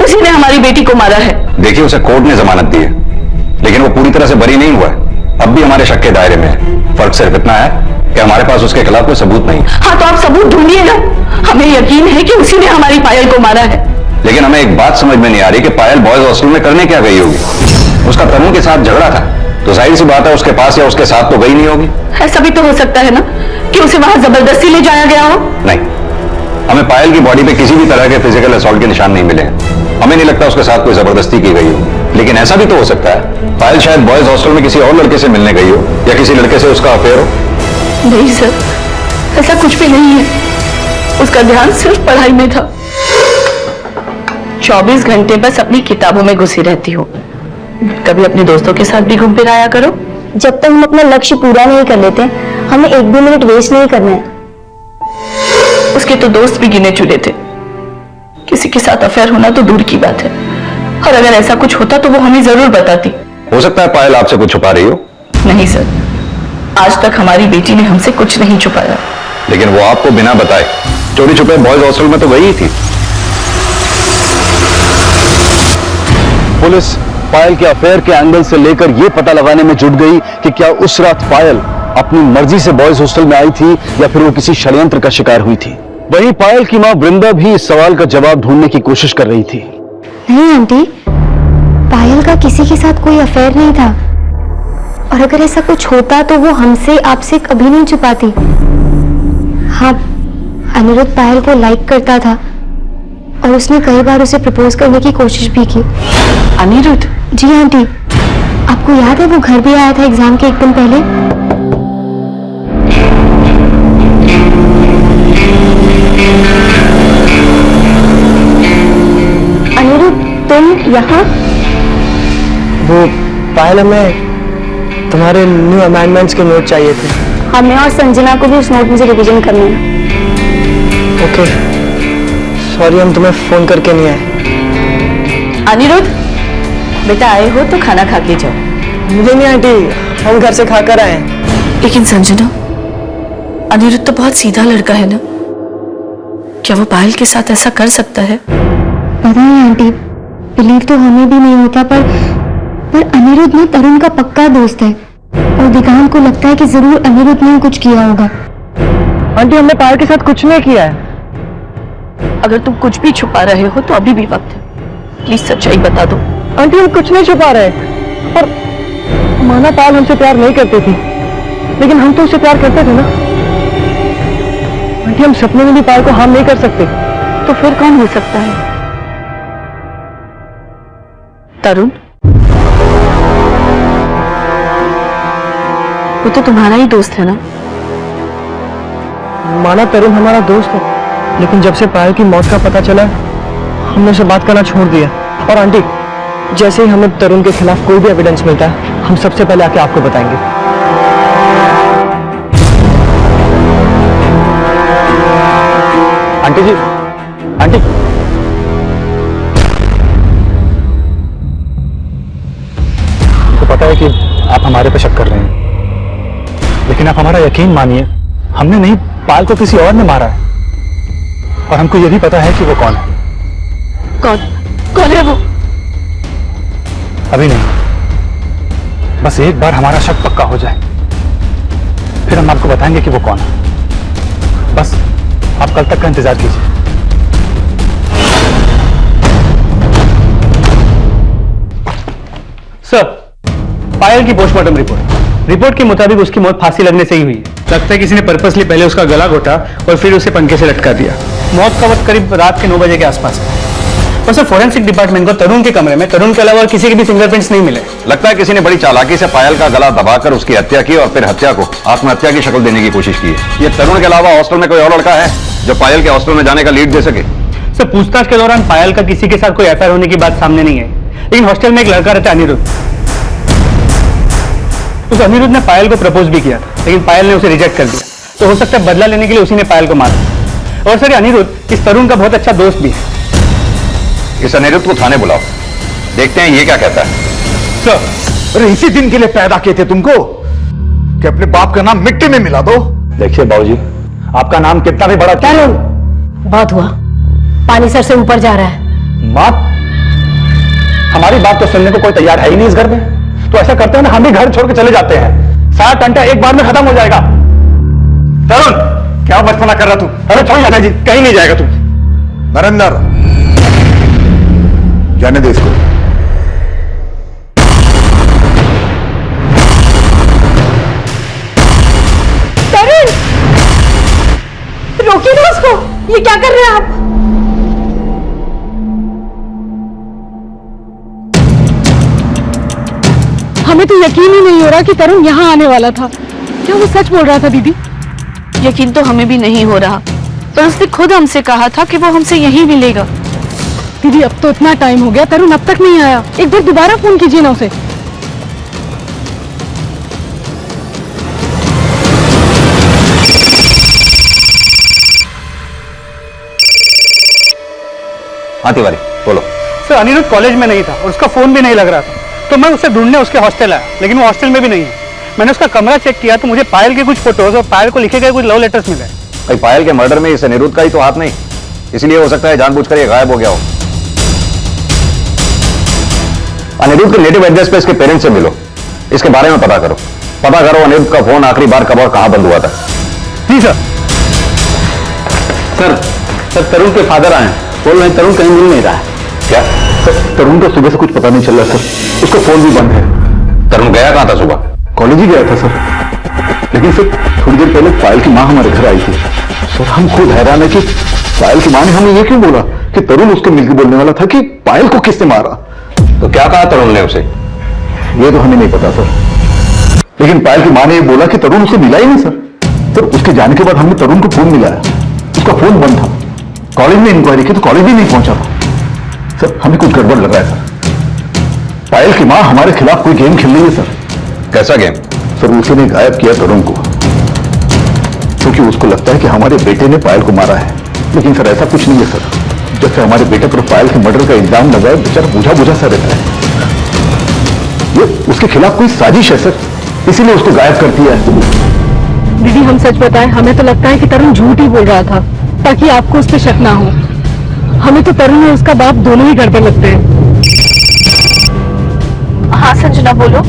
उसी ने हमारी बेटी को मारा है। देखिए, उसे कोर्ट ने जमानत दी है, लेकिन वो पूरी तरह से बरी नहीं हुआ है। अब भी हमारे शक के दायरे में है। फर्क सिर्फ इतना है कि हमारे पास उसके खिलाफ कोई सबूत नहीं है। हाँ, तो आप सबूत ढूंढिए ना। हमें यकीन है कि उसी ने हमारी पायल को मारा है। लेकिन हमें एक बात समझ में नहीं आ रही कि पायल बॉयज हॉस्टल में करने क्या गई होगी। उसका तरुण के साथ झगड़ा था, तो जाहिर सी बात है उसके पास या उसके साथ तो गई नहीं होगी। ऐसा भी तो हो सकता है ना कि उसे वहां जबरदस्ती ले जाया गया हो। नहीं, हमें पायल की बॉडी पे किसी भी तरह के फिजिकल असॉल्ट के निशान नहीं मिले हैं। हमें नहीं लगता उसके साथ कोई जबरदस्ती की गई हो। लेकिन ऐसा भी तो हो सकता है पायल शायद बॉयज हॉस्टल में किसी और लड़के से मिलने गई हो, या किसी लड़के से उसका अफेयर हो। नहीं सर, ऐसा कुछ भी नहीं है। उसका ध्यान सिर्फ पढ़ाई में था। 24 घंटे बस अपनी किताबों में घुसी रहती हो। कभी अपने दोस्तों के साथ भी घूम फिर आया करो। जब तक हम अपना लक्ष्य पूरा नहीं कर लेते, हमें एक भी मिनट वेस्ट नहीं करना है। उसके तो दोस्त भी गिने चुने थे। किसी के साथ अफेयर होना तो दूर की बात है, और अगर ऐसा कुछ होता तो वो हमें जरूर बताती। हो सकता है पायल आपसे कुछ छुपा रही हो। नहीं सर, आज तक हमारी बेटी ने हमसे कुछ नहीं छुपाया। लेकिन वो आपको बिना बताए चोरी छुपे बॉयज हॉस्टल में तो गई ही थी। पुलिस पायल के अफेयर के एंगल से लेकर यह पता लगाने में जुट गई कि क्या उस रात पायल अपनी मर्जी से बॉयज हॉस्टल में आई थी या फिर वो किसी षड्यंत्र का शिकार हुई थी। वहीं पायल की मां वृंदा भी इस सवाल का जवाब ढूंढने की कोशिश कर रही थी। नहीं आंटी, पायल का किसी के साथ कोई अफेयर नहीं था, और अगर ऐसा कुछ होता तो वो हमसे आपसे कभी नहीं छुपाती। हाँ, अनिरुद्ध पायल को लाइक करता था, और उसने कई बार उसे प्रपोज करने की कोशिश भी की। अनिरुद्ध? जी आंटी, आपको याद है वो घर भी आया था एग्जाम के एक दिन पहले। अनिरुद्ध, तुम यहाँ? वो पायल, हमें तुम्हारे न्यू अमेंडमेंट्स के नोट चाहिए थे। हमें और संजना को भी उस नोट में से रिवीजन करना है। ओके, सॉरी हम तुम्हें फोन करके नहीं आए। अनिरुद्ध, बेटा आए हो तो खाना खा के जाओ। मुझे नहीं आंटी, हम घर से खाकर आए। लेकिन संजना, अनिरुद्ध तो बहुत सीधा लड़का है ना, क्या वो पायल के साथ ऐसा कर सकता है? पता नहीं आंटी, बिलीव तो हमें भी नहीं होता, पर अनिरुद्ध ना तरुण का पक्का दोस्त है। और दिगान को लगता है कि जरूर अनिरुद्ध ने कुछ किया होगा। आंटी, हमने पायल के साथ कुछ नहीं किया है। अगर तुम कुछ भी छुपा रहे हो तो अभी भी वक्त है, प्लीज सच्चाई बता दो। आंटी, हम कुछ नहीं छुपा रहे, और माना पायल हमसे प्यार नहीं करती थी, लेकिन हम तो उससे प्यार करते थे ना। आंटी, हम सपने में भी पायल को हार्म नहीं कर सकते। तो फिर कौन हो सकता है? तरुण? वो तो तुम्हारा ही दोस्त है ना? माना तरुण हमारा दोस्त है, लेकिन जब से पायल की मौत का पता चला हमने उसे बात करना छोड़ दिया। और आंटी, जैसे ही हमें तरुण के खिलाफ कोई भी एविडेंस मिलता है, हम सबसे पहले आके आपको बताएंगे। आंटी जी, आंटी, तो पता है कि आप हमारे पे शक कर रहे हैं, लेकिन आप हमारा यकीन मानिए, हमने नहीं, पायल को किसी और ने मारा है, और हमको ये भी पता है कि वो कौन है। कौन है वो? अभी नहीं, बस एक बार हमारा शक पक्का हो जाए, फिर हम आपको बताएंगे कि वो कौन है। बस आप कल तक का इंतजार कीजिए। सर, पायल की पोस्टमार्टम रिपोर्ट के मुताबिक उसकी मौत फांसी लगने से ही हुई है। लगता है किसी ने पर्पसली पहले उसका गला घोटा और फिर उसे पंखे से लटका दिया। मौत का वक्त करीब रात के 9 बजे के आसपास है। और सर, फोरेंसिक डिपार्टमेंट को तरुण के कमरे में तरुण के अलावा और किसी के भी फिंगरप्रिंट्स नहीं मिले। लगता है किसी ने बड़ी चालाकी से पायल का गला दबाकर उसकी हत्या की और फिर हत्या को आत्महत्या की शक्ल देने की कोशिश की है। ये तरुण के अलावा हॉस्टल में कोई और लड़का है जो पायल के हॉस्टल में जाने का लीड दे सके? सर, पूछताछ के दौरान पायल का किसी के साथ कोई एफआईआर होने की बात सामने नहीं आई, लेकिन हॉस्टल में एक लड़का रहता है अनिरुद्ध। उस अनिरुद्ध ने पायल को प्रपोज भी किया था, लेकिन पायल ने उसे रिजेक्ट कर दिया। तो हो सकता है बदला लेने के लिए उसी ने पायल को मारा। और सर, अनिरुद्ध इस तरुण का बहुत अच्छा दोस्त भी है। इस अनिरुद्ध को थाने बुलाओ, देखते हैं ये क्या कहता है। सर, अरे इसी दिन के लिए पैदा किए थे तुमको कि अपने बाप का नाम मिट्टी में मिला दो। देखिए बाबूजी, आपका नाम कितना भी बड़ा तरुण, बहुत हुआ, पानी सर से ऊपर जा रहा है। बात, हमारी बात तो सुनने को कोई तैयार है ही नहीं इस घर में। तो ऐसा करते हैं ना, हम भी घर छोड़ के चले जाते हैं, सारा टंटा एक बार में खत्म हो जाएगा। तरुण, क्या बचपना कर रहा तू? अरे छोड़ जाना जी, कहीं नहीं जाएगा तू। नरेंद्र, जाने दे इसको। तरुण, रोकिए ना उसको, ये क्या कर रहे हैं आप? हमें तो यकीन ही नहीं हो रहा कि तरुण यहाँ आने वाला था। क्या वो सच बोल रहा था दीदी? यकीन तो हमें भी नहीं हो रहा, पर उसने खुद हमसे कहा था कि वो हमसे यहीं मिलेगा। दीदी, अब तो इतना टाइम हो गया, तरुण अब तक नहीं आया। एक बार दोबारा फोन कीजिए ना उसे। हाँ तिवारी, बोलो। सर, अनिरुद्ध कॉलेज में नहीं था और उसका फोन भी नहीं लग रहा था, तो मैं उसे ढूंढने उसके हॉस्टल आया, लेकिन वो हॉस्टल में भी नहीं है। मैंने उसका कमरा चेक किया तो मुझे पायल के कुछ फोटोज और पायल को लिखे गए कुछ लव लेटर्स मिले। भाई, पायल के मर्डर में इस अनिरुद्ध का ही तो हाथ नहीं, इसलिए हो सकता है जानबूझकर ये गायब हो गया हो। अनिरुद्ध के नेटिव एड्रेस पे इसके पेरेंट्स से मिलो, इसके बारे में पता करो अनिरुद्ध का फोन आखिरी बार कब और कहां बंद हुआ था। जी सर। सर, तरुण के फादर आए हैं, बोल रहे हैं तरुण कहीं मिल नहीं रहा है। क्या? सर, तरुण का सुबह से कुछ पता नहीं चल रहा सर, उसका फोन भी बंद है। तरुण गया कहां था सुबह? कॉलेज ही गया था सर, लेकिन सर थोड़ी देर पहले पायल की माँ हमारे घर आई थी। सर, हम खुद हैरान है कि पायल की माँ ने हमें ये क्यों बोला कि तरुण उसके मिलकर बोलने वाला था कि पायल को किसने मारा। तो क्या कहा तरुण ने उसे? ये तो हमें नहीं पता सर, लेकिन पायल की माँ ने ये बोला कि तरुण उसे मिला ही नहीं सर। सर, उसके जाने के बाद हमने तरुण को फोन मिलाया, उसका फोन बंद था। कॉलेज में इंक्वायरी की तो कॉलेज भी नहीं पहुंचा था। सर, हमें कुछ गड़बड़ लग रहा है सर। पायल की माँ हमारे खिलाफ कोई गेम खेल रही है सर। कैसा गेम? सर, उसी ने गायब किया तरुण को, क्योंकि उसको लगता है कि हमारे बेटे ने पायल को मारा है, लेकिन सर ऐसा कुछ नहीं है सर। जब से हमारे बेटे पर पायल के मर्डर का इल्जाम लगा है, बेचारा बुझा बुझा सा रहता है। ये उसके खिलाफ कोई साजिश है सर, इसीलिए उसको गायब कर दिया है। दीदी, हम सच बताएं, हमें तो लगता है कि तरुण झूठ ही बोल रहा था ताकि आपको उस पर शक ना हो। हमें तो तरुण और उसका बाप दोनों ही गड़बड़ लगते हैं। हाँ संजना, बोलो।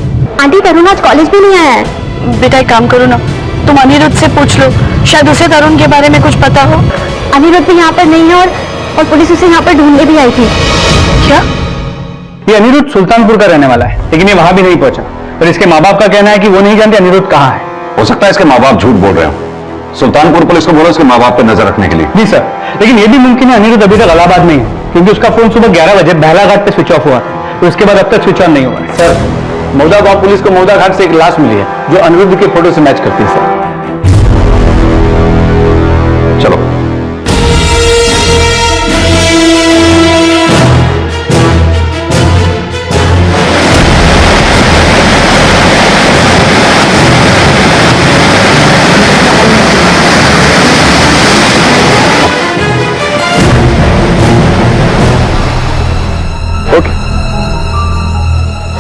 आंटी तरुण आज कॉलेज भी नहीं आया है। बेटा एक काम करो ना, तुम अनिरुद्ध से पूछ लो, शायद उसे तरुण के बारे में कुछ पता हो। अनिरुद्ध भी यहाँ पर नहीं है और पुलिस उसे यहाँ पर ढूंढने भी आई थी। क्या? ये अनिरुद्ध सुल्तानपुर का रहने वाला है, लेकिन ये वहां भी नहीं पहुंचा। और इसके माँ बाप का कहना है कि वो नहीं जानते अनिरुद्ध कहाँ है। हो सकता है इसके माँ बाप झूठ बोल रहे हो। सुल्तानपुर पुलिस को बोलो इसके माँ बाप पर नजर रखने के लिए। जी सर, लेकिन ये भी मुमकिन है अनिरुद्ध अभी तक इलाहाबाद में ही है, क्योंकि उसका फोन सुबह 11 बजे बेहला घाट पे स्विच ऑफ हुआ था, तो उसके बाद अब तक स्विच ऑन नहीं हुआ है। सर, मौदाबाद पुलिस को मौदा घाट से एक लाश मिली है जो अनिरुद्ध के फोटो से मैच करती है सर। चलो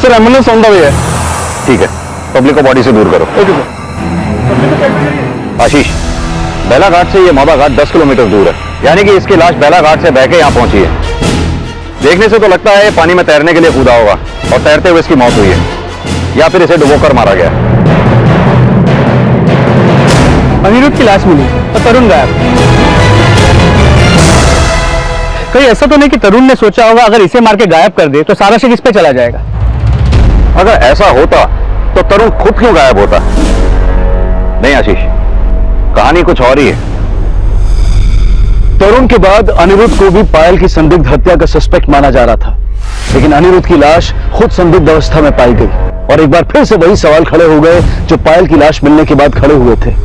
sir, ambulance on the way है। ठीक है, पब्लिक को बॉडी से दूर करो। आशीष, बेला घाट से ये मौदा घाट 10 किलोमीटर दूर है, यानी कि इसकी लाश बेला घाट से बह के यहाँ पहुंची है। देखने से तो लगता है पानी में तैरने के लिए कूदा होगा और तैरते हुए इसकी मौत हुई है, या फिर इसे डुबोकर मारा गया। अनिरुद्ध की लाश मिली और तरुण गायब। कहीं ऐसा तो नहीं कि तरुण ने सोचा होगा अगर इसे मार के गायब कर दे तो सारा शक इस पे चला जाएगा। अगर ऐसा होता तो तरुण खुद क्यों गायब होता? नहीं आशीष, कहानी कुछ और ही है। तरुण के बाद अनिरुद्ध को भी पायल की संदिग्ध हत्या का सस्पेक्ट माना जा रहा था, लेकिन अनिरुद्ध की लाश खुद संदिग्ध अवस्था में पाई गई और एक बार फिर से वही सवाल खड़े हो गए जो पायल की लाश मिलने के बाद खड़े हुए थे।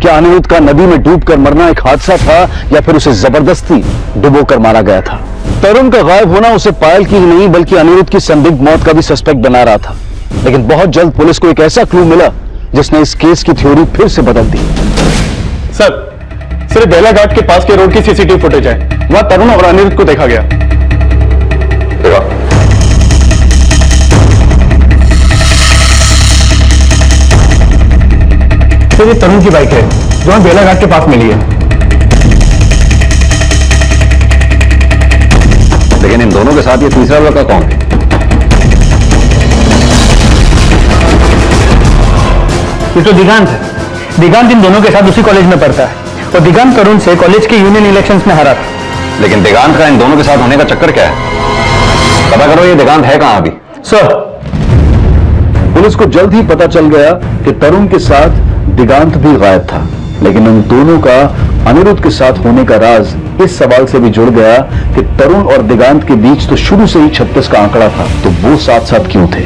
क्या अनिरुद्ध का नदी में डूबकर मरना एक हादसा था या फिर उसे जबरदस्ती डुबोकर मारा गया था? तरुण का गायब होना उसे पायल की ही नहीं बल्कि अनिरुद्ध की संदिग्ध मौत का भी सस्पेक्ट बना रहा था, लेकिन बहुत जल्द पुलिस को एक ऐसा क्लू मिला जिसने इस केस की थ्योरी फिर से बदल दी। सर, सिर्फ बेला घाट के पास के रोड की सीसीटीवी फुटेज है, वहां तरुण और अनिरुद्ध को देखा गया। तो ये तरुण की बाइक है जो हमें बेला घाट के पास मिली है। लेकिन इन दोनों के साथ ये तीसरा लड़का कौन है? ये तो दिगांत है। दिगांत इन दोनों के साथ उसी कॉलेज में पढ़ता है और दिगांत तरुण से कॉलेज के यूनियन इलेक्शंस में हारा था। लेकिन दिगांत का इन दोनों के साथ होने का चक्कर क्या है? पता करो ये दिगांत है कहां अभी। सर, पुलिस को जल्द ही पता चल गया कि तरुण के साथ दिगांत भी गायब था, लेकिन उन दोनों का अनिरुद्ध के साथ होने का राज इस सवाल से भी जुड़ गया कि तरुण और दिगांत के बीच तो शुरू से ही 36 का आंकड़ा था, तो वो साथ साथ क्यों थे?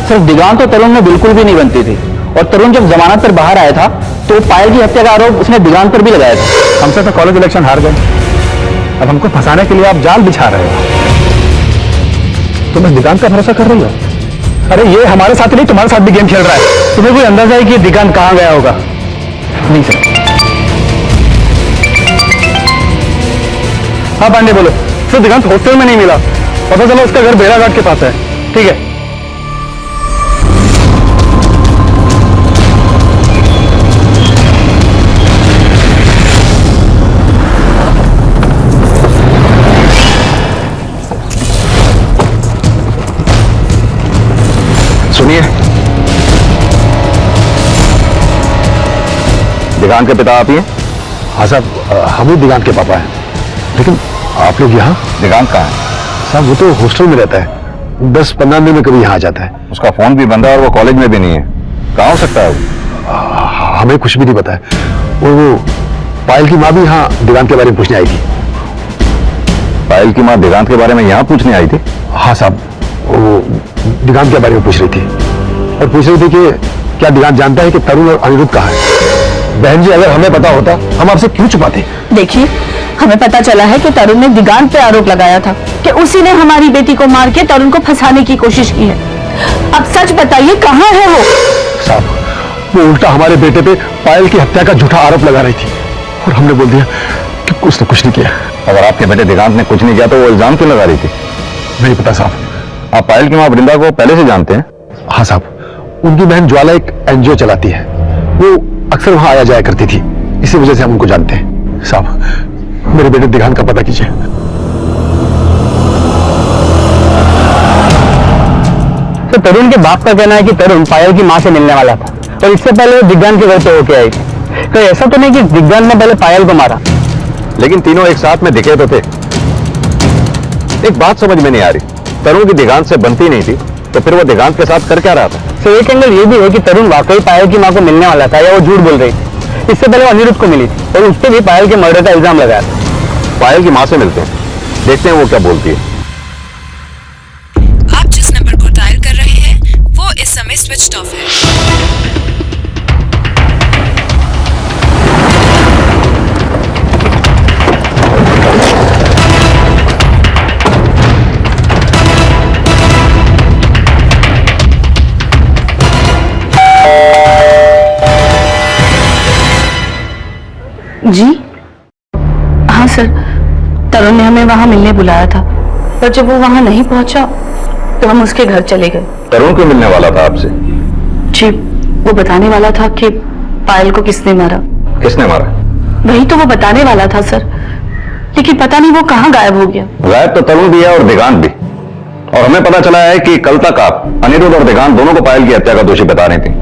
सिर्फ दिगांत और तरुण में बिल्कुल भी नहीं बनती थी और तरुण जब जमानत पर बाहर आया था तो पायल की हत्या का आरोप उसने दिगांत पर भी लगाया था। हमसे तो कॉलेज इलेक्शन हार गए, अब हमको फंसाने के लिए आप जाल बिछा रहे हो। तो मैं दिगांत का भरोसा कर रही हूँ? अरे ये हमारे साथ नहीं तुम्हारे साथ भी गेम खेल रहा है। तुम्हें कोई अंदाजा है कि दिगांत कहाँ गया होगा? नहीं सर। हाँ पांडे बोलो। सर, दिगांत हॉस्टल में नहीं मिला, पता चला उसका घर बेला घाट के पास है। ठीक है। सुनिए, दिगांत के पिता आप ही हैं? हाँ साहब, हम ही दिगांत के पापा हैं। लेकिन आप लोग यहाँ? दिगांत कहाँ है? साहब, वो तो हॉस्टल में रहता है, 10-15 दिन में कभी यहाँ आ जाता है। उसका फोन भी बंद है और वो कॉलेज में भी नहीं है। कहाँ हो सकता है वो? हमें कुछ भी नहीं पता है। वो पायल की माँ भी यहाँ दिगांत के बारे में पूछने आई थी। पायल की माँ दिगांत के बारे में यहाँ पूछने आई थी? हाँ साहब, वो दिगांत के बारे में पूछ रही थी और पूछ रही थी कि क्या दिगांत जानता है कि तरुण और अनिरुद्ध कहाँ है? बहन जी, अगर हमें पता होता हम आपसे क्यों छुपाते? देखिए, हमें पता चला है कि तरुण ने दिगांत पे आरोप लगाया था कि उसी ने हमारी बेटी को मार के तरुण को फंसाने की कोशिश की है। अब सच बताइए, कहाँ है वो? साहब, वो उल्टा हमारे बेटे पे पायल की हत्या का झूठा आरोप लगा रही थी और हमने बोल दिया कि उसने कुछ नहीं किया। अगर आपके बेटे दिगांत ने कुछ नहीं किया तो वो इल्जाम क्यों लगा रही थी? नहीं पता साहब। आप पायल की माँ वृंदा को पहले से जानते हैं? हाँ साहब, उनकी बहन ज्वाला एक एनजीओ चलाती है, वो अक्सर वहां आया जाया करती थी, इसी वजह से हम उनको जानते हैं। साहब, मेरे बेटे दिगांत का पता कीजिए। तो तरुण के बाप का कहना है कि तरुण पायल की मां से मिलने वाला था और इससे पहले वो दिग्गान के घर पे होके आई थी। तो ऐसा तो नहीं कि दिग्गान ने पहले पायल को मारा? लेकिन तीनों एक साथ में दिखे तो थे। एक बात समझ में नहीं आ रही, तरुण की दिगांत से बनती नहीं थी तो फिर वो दिगांत के साथ कर क्या रहा था? सर एक एंगल ये भी है कि तरुण वाकई पायल की मां को मिलने वाला था या वो झूठ बोल रही थी। इससे पहले वो अनिरुद्ध को मिली थी और उस पर भी पायल के मर्डर का इल्जाम लगाया था। पायल की मां से मिलते हैं, देखते हैं वो क्या बोलती है। आप जिस नंबर को डायल कर रहे हैं वो इस समय स्विच्ड ऑफ है। जी हाँ सर, तरुण ने हमें वहां मिलने बुलाया था, पर जब वो वहां नहीं पहुंचा तो हम उसके घर चले गए। तरुण क्यों मिलने वाला था आपसे? जी वो बताने वाला था कि पायल को किसने मारा। किसने मारा? वही तो वो बताने वाला था सर, लेकिन पता नहीं वो कहाँ गायब हो गया। गायब तो तरुण भी है और दिगांत भी, और हमें पता चला है कि कल तक आप अनिरुद्ध और दिगांत दोनों को पायल की हत्या का दोषी बता रही थी,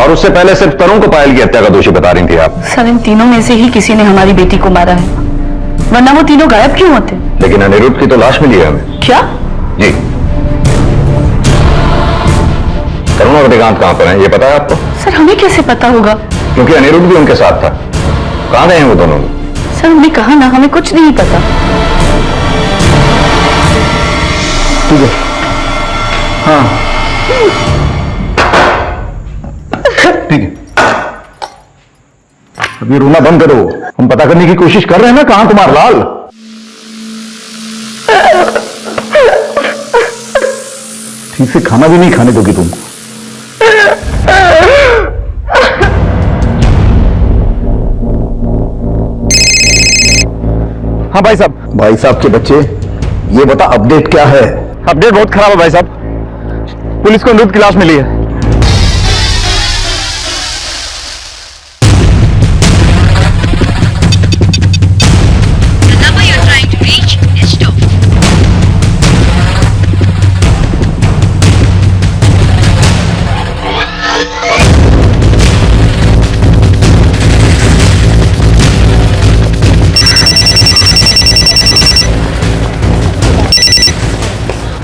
और उससे पहले सिर्फ तरुण को पायल की हत्या का दोषी बता रही थी आप। सर इन तीनों में से ही किसी ने हमारी बेटी को मारा है, वरना वो तीनों गायब क्यों होते? लेकिन अनिरुद्ध की तो लाश मिली है हमें। क्या? जी। तरुण और दिगांत कहां पर हैं ये पता है आपको? सर हमें कैसे पता होगा? क्योंकि अनिरुद्ध भी उनके साथ था। कहां गए हैं वो दोनों? सर हमने कहा ना, हमें कुछ नहीं पता। ठीक है। हाँ ठीक है, अब ये रोना बंद करो। हम पता करने की कोशिश कर रहे हैं ना कहां कुमार लाल। ठीक से खाना भी नहीं खाने दोगी तुम। हाँ भाई साहब। भाई साहब के बच्चे, ये बता अपडेट क्या है? अपडेट बहुत खराब है भाई साहब, पुलिस को अनिरुद्ध की लाश मिली है।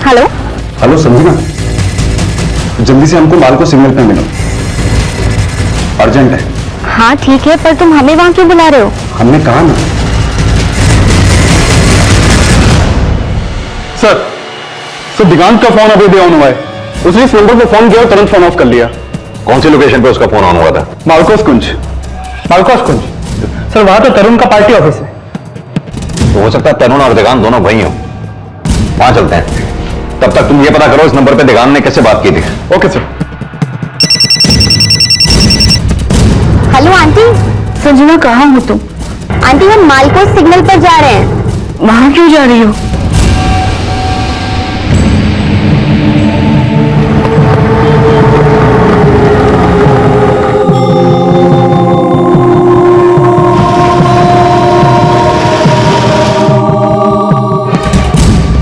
हेलो हेलो संजना, जल्दी से हमको माल को सिग्नल पे मिलो, अर्जेंट है। हाँ ठीक है, पर तुम हमें वहां क्यों बुला रहे हो? हमने कहा ना। सर दिगांत का फोन अभी भी ऑन हुआ है, उसने इस नंबर पर फोन किया और तुरंत फोन ऑफ कर लिया। कौन सी लोकेशन पे उसका फोन ऑन हुआ था? मार्कोस कुंज। मार्कोस कुंज सर, वहां तो तरुण का पार्टी ऑफिस है। तो हो सकता है तरुण और दिगांत दोनों भाई हो। वहां चलते हैं, तब तक तुम ये पता करो इस नंबर पे दिगांत ने कैसे बात की थी। Okay sir. Hello aunty. Sanjana कहाँ हो तुम? आंटी हम मालकोस सिग्नल पर जा रहे हैं। वहां क्यों जा रही हो?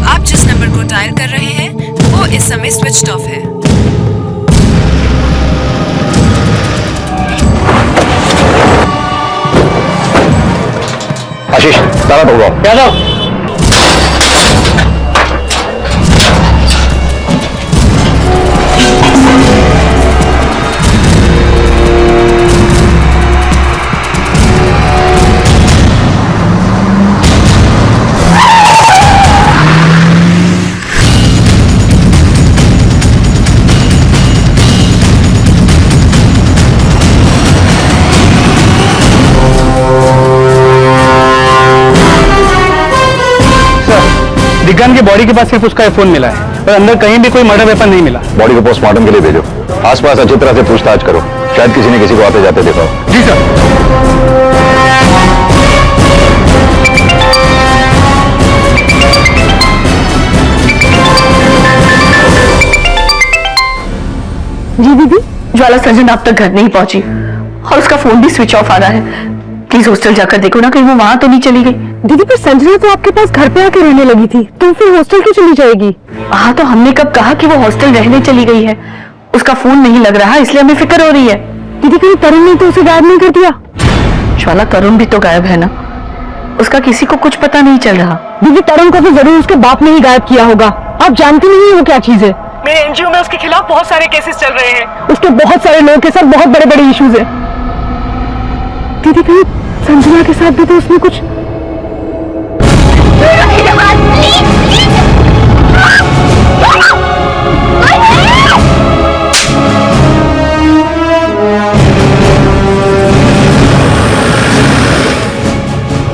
आप जिस नंबर को डायल कर रहे हैं वो इस समय स्विच्ड ऑफ है। आशीष ताला तोड़ो। यादव दिग्गान की बॉडी के पास सिर्फ उसका फोन मिला है और अंदर कहीं भी कोई मर्डर वेपन नहीं मिला। बॉडी को पोस्टमार्टम के लिए भेजो, आसपास अच्छी तरह से पूछताछ करो, शायद किसी ने किसी को आते जाते देखा हो। जी सर। जी दीदी, ज्वाला संजना अब तक घर नहीं पहुंची और उसका फोन भी स्विच ऑफ आ रहा है। प्लीज हॉस्टल जाकर देखो ना, कहीं वो वहां तो नहीं चली गई। दीदी पर संजना तो आपके पास घर पे आके रहने लगी थी, तो फिर हॉस्टल क्यों चली जाएगी? हाँ तो हमने कब कहा कि वो हॉस्टल रहने चली गई है? उसका फोन नहीं लग रहा इसलिए हमें फिक्र हो रही है। दीदी कहीं तरुण ने तो उसे गायब नहीं कर दिया? ज्वाला तरुण भी तो गायब है ना, उसका किसी को कुछ पता नहीं चल रहा। दीदी तरुण को तो जरूर उसके बाप ने ही गायब किया होगा। आप जानती नहीं है वो क्या चीज है? मेरे एनजीओ में उसके खिलाफ बहुत सारे केसेस चल रहे हैं। उसके बहुत सारे लोगों के साथ बहुत बड़े बड़े इश्यूज है। दीदी कहीं संजना के साथ भी तो उसने कुछ।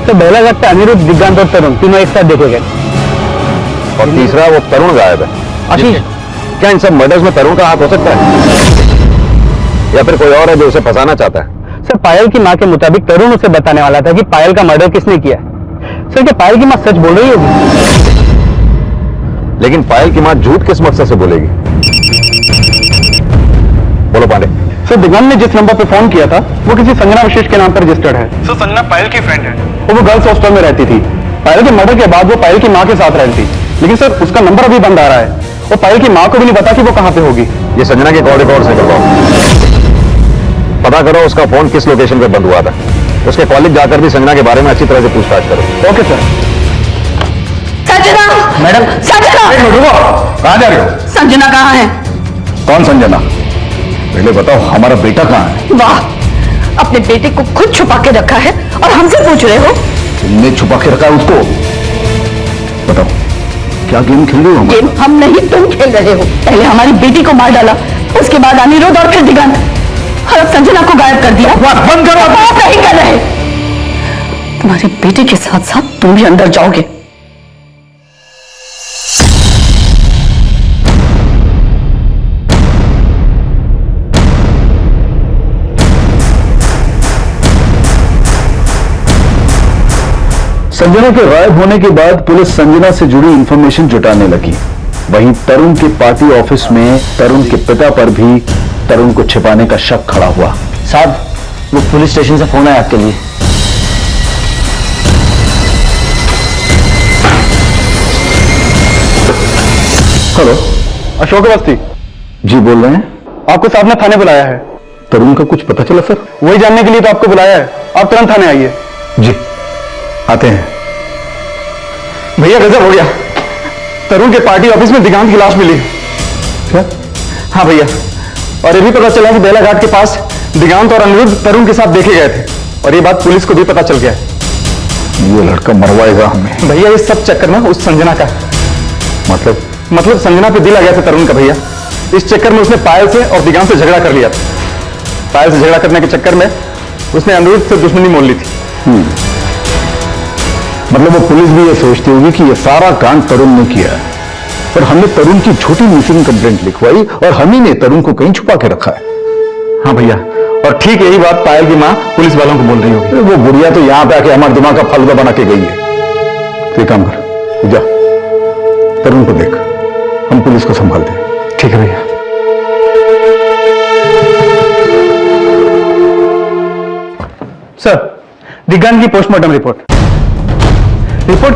तो पहला घाट पे अनिरुद्ध, दिगांत और तरुण तीनों एक साथ देखे गए। और तीसरा वो तरुण गायब है। आशीष, क्या इन सब मर्डर्स में तरुण का हाथ हो सकता है, या फिर कोई और है जो उसे फंसाना चाहता है? सर पायल की मां के मुताबिक तरुण उसे बताने वाला था कि पायल का मर्डर किसने किया है। सर क्या पायल की मां सच बोल रही होगी? लेकिन पायल की मां झूठ किस मकसद से बोलेगी? बोलो पांडे। सर दिगांत ने जिस नंबर पे फोन किया था वो किसी संजना विशेष के नाम पर रजिस्टर्ड है। सर संजना पायल की फ्रेंड है। और वो गर्ल्स हॉस्टल में रहती थी। पायल के मर्डर के बाद वो पायल की मां के साथ रहती, लेकिन सर उसका नंबर अभी बंद आ रहा है और पायल की मां को भी नहीं पता कि वो कहां पे होगी। ये संजना के कॉल रिकॉर्ड से करवाओ, पता करो उसका फोन किस लोकेशन पे बंद हुआ था। उसके कॉलेज जाकर भी संजना के बारे में अच्छी तरह से पूछताछ करो। Okay sir. Sanjana! Madam Sanjana! कहाँ जा रहे हो? संजना कहाँ है? कौन संजना? पहले बताओ हमारा बेटा कहाँ है? वाह, अपने बेटे को खुद छुपा के रखा है और हमसे पूछ रहे हो? तुमने छुपा के रखा है उसको? बताओ क्या गेम खेल रहे हो? गेम हम नहीं तुम खेल रहे हो। पहले हमारी बेटी को मार डाला, उसके बाद अनिरुद्ध और फिर दिगांत, और अब संजना को गायब कर दिया। बंद करो। आप नहीं कर रहे। तुम्हारे बेटे के साथ साथ तुम भी अंदर जाओगे। संजना के गायब होने के बाद पुलिस संजना से जुड़ी इंफॉर्मेशन जुटाने लगी। वहीं तरुण के पार्टी ऑफिस में तरुण के पिता पर भी तरुण को छिपाने का शक खड़ा हुआ। साहब वो पुलिस स्टेशन से फोन आया आपके लिए। हेलो, अशोक अवस्थी जी बोल रहे हैं? आपको साहब ने थाने बुलाया है। तरुण का कुछ पता चला सर? वही जानने के लिए तो आपको बुलाया है। आप तुरंत थाने आइए। जी आते हैं। भैया गजब हो गया, तरुण के पार्टी ऑफिस में दिगांत की लाश मिली। क्या? हाँ भैया, और ये भी पता चला कि बेला घाट के पास दिगांत और अनिरुद्ध तरुण के साथ देखे गए थे, और ये बात पुलिस को भी पता चल गया है। ये लड़का मरवाएगा हमें। भैया इस सब चक्कर में उस संजना का मतलब संजना पे दिल आ गया था तरुण का। भैया इस चक्कर में उसने पायल से और दिगांत से झगड़ा कर लिया था। पायल से झगड़ा करने के चक्कर में उसने अनिरुद्ध से दुश्मनी मोल ली थी। मतलब वो पुलिस भी ये सोचती होगी कि ये सारा कांड तरुण ने किया है, और हमने तरुण की छोटी मिसिंग कंप्लेंट लिखवाई और हम ही ने तरुण को कहीं छुपा के रखा है। हाँ भैया, और ठीक यही बात पायल की माँ पुलिस वालों को बोल रही होगी। वो बुढ़िया तो यहां पे आके हमारे दिमाग का फलूदा बना के गई है। तो एक काम कर, जा तरुण को देख, हम पुलिस को संभालते हैं। ठीक है भैया। सर दिगांत की पोस्टमार्टम रिपोर्ट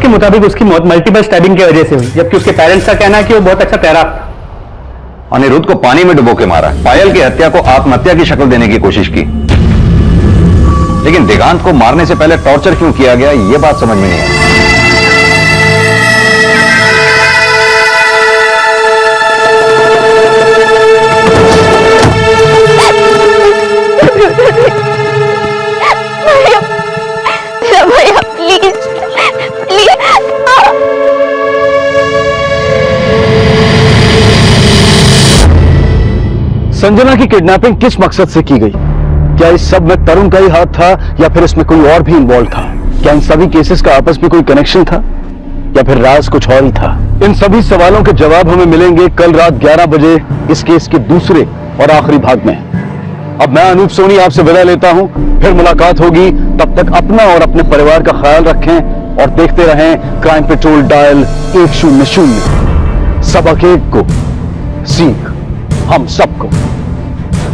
के मुताबिक उसकी मौत मल्टीपल स्टैबिंग की वजह से हुई, जबकि उसके पेरेंट्स का कहना है कि वो बहुत अच्छा तैराक था। अनिरुद्ध को पानी में डुबो के मारा, पायल की हत्या को आत्महत्या की शक्ल देने की कोशिश की, लेकिन दिगांत को मारने से पहले टॉर्चर क्यों किया गया ये बात समझ में नहीं आई। भैया प्लीज प्लीज। संजना की किडनैपिंग किस मकसद से की गई? क्या इस सब में तरुण का ही हाथ था या फिर इसमें कोई और भी इन्वॉल्व था? क्या इन सभी केसेस का आपस में कोई कनेक्शन था या फिर राज कुछ और ही था? इन सभी सवालों के जवाब हमें मिलेंगे कल रात 11 बजे इस केस के दूसरे और आखिरी भाग में। अब मैं अनूप सोनी आपसे विदा लेता हूं, फिर मुलाकात होगी। तब तक अपना और अपने परिवार का ख्याल रखें और देखते रहें क्राइम पेट्रोल डायल 100। सबक एक को सीख हम सबको।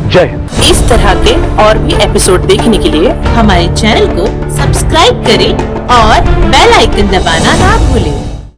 जय हिंद। इस तरह के और भी एपिसोड देखने के लिए हमारे चैनल को सब्सक्राइब करें और बेल आइकन दबाना ना भूलें।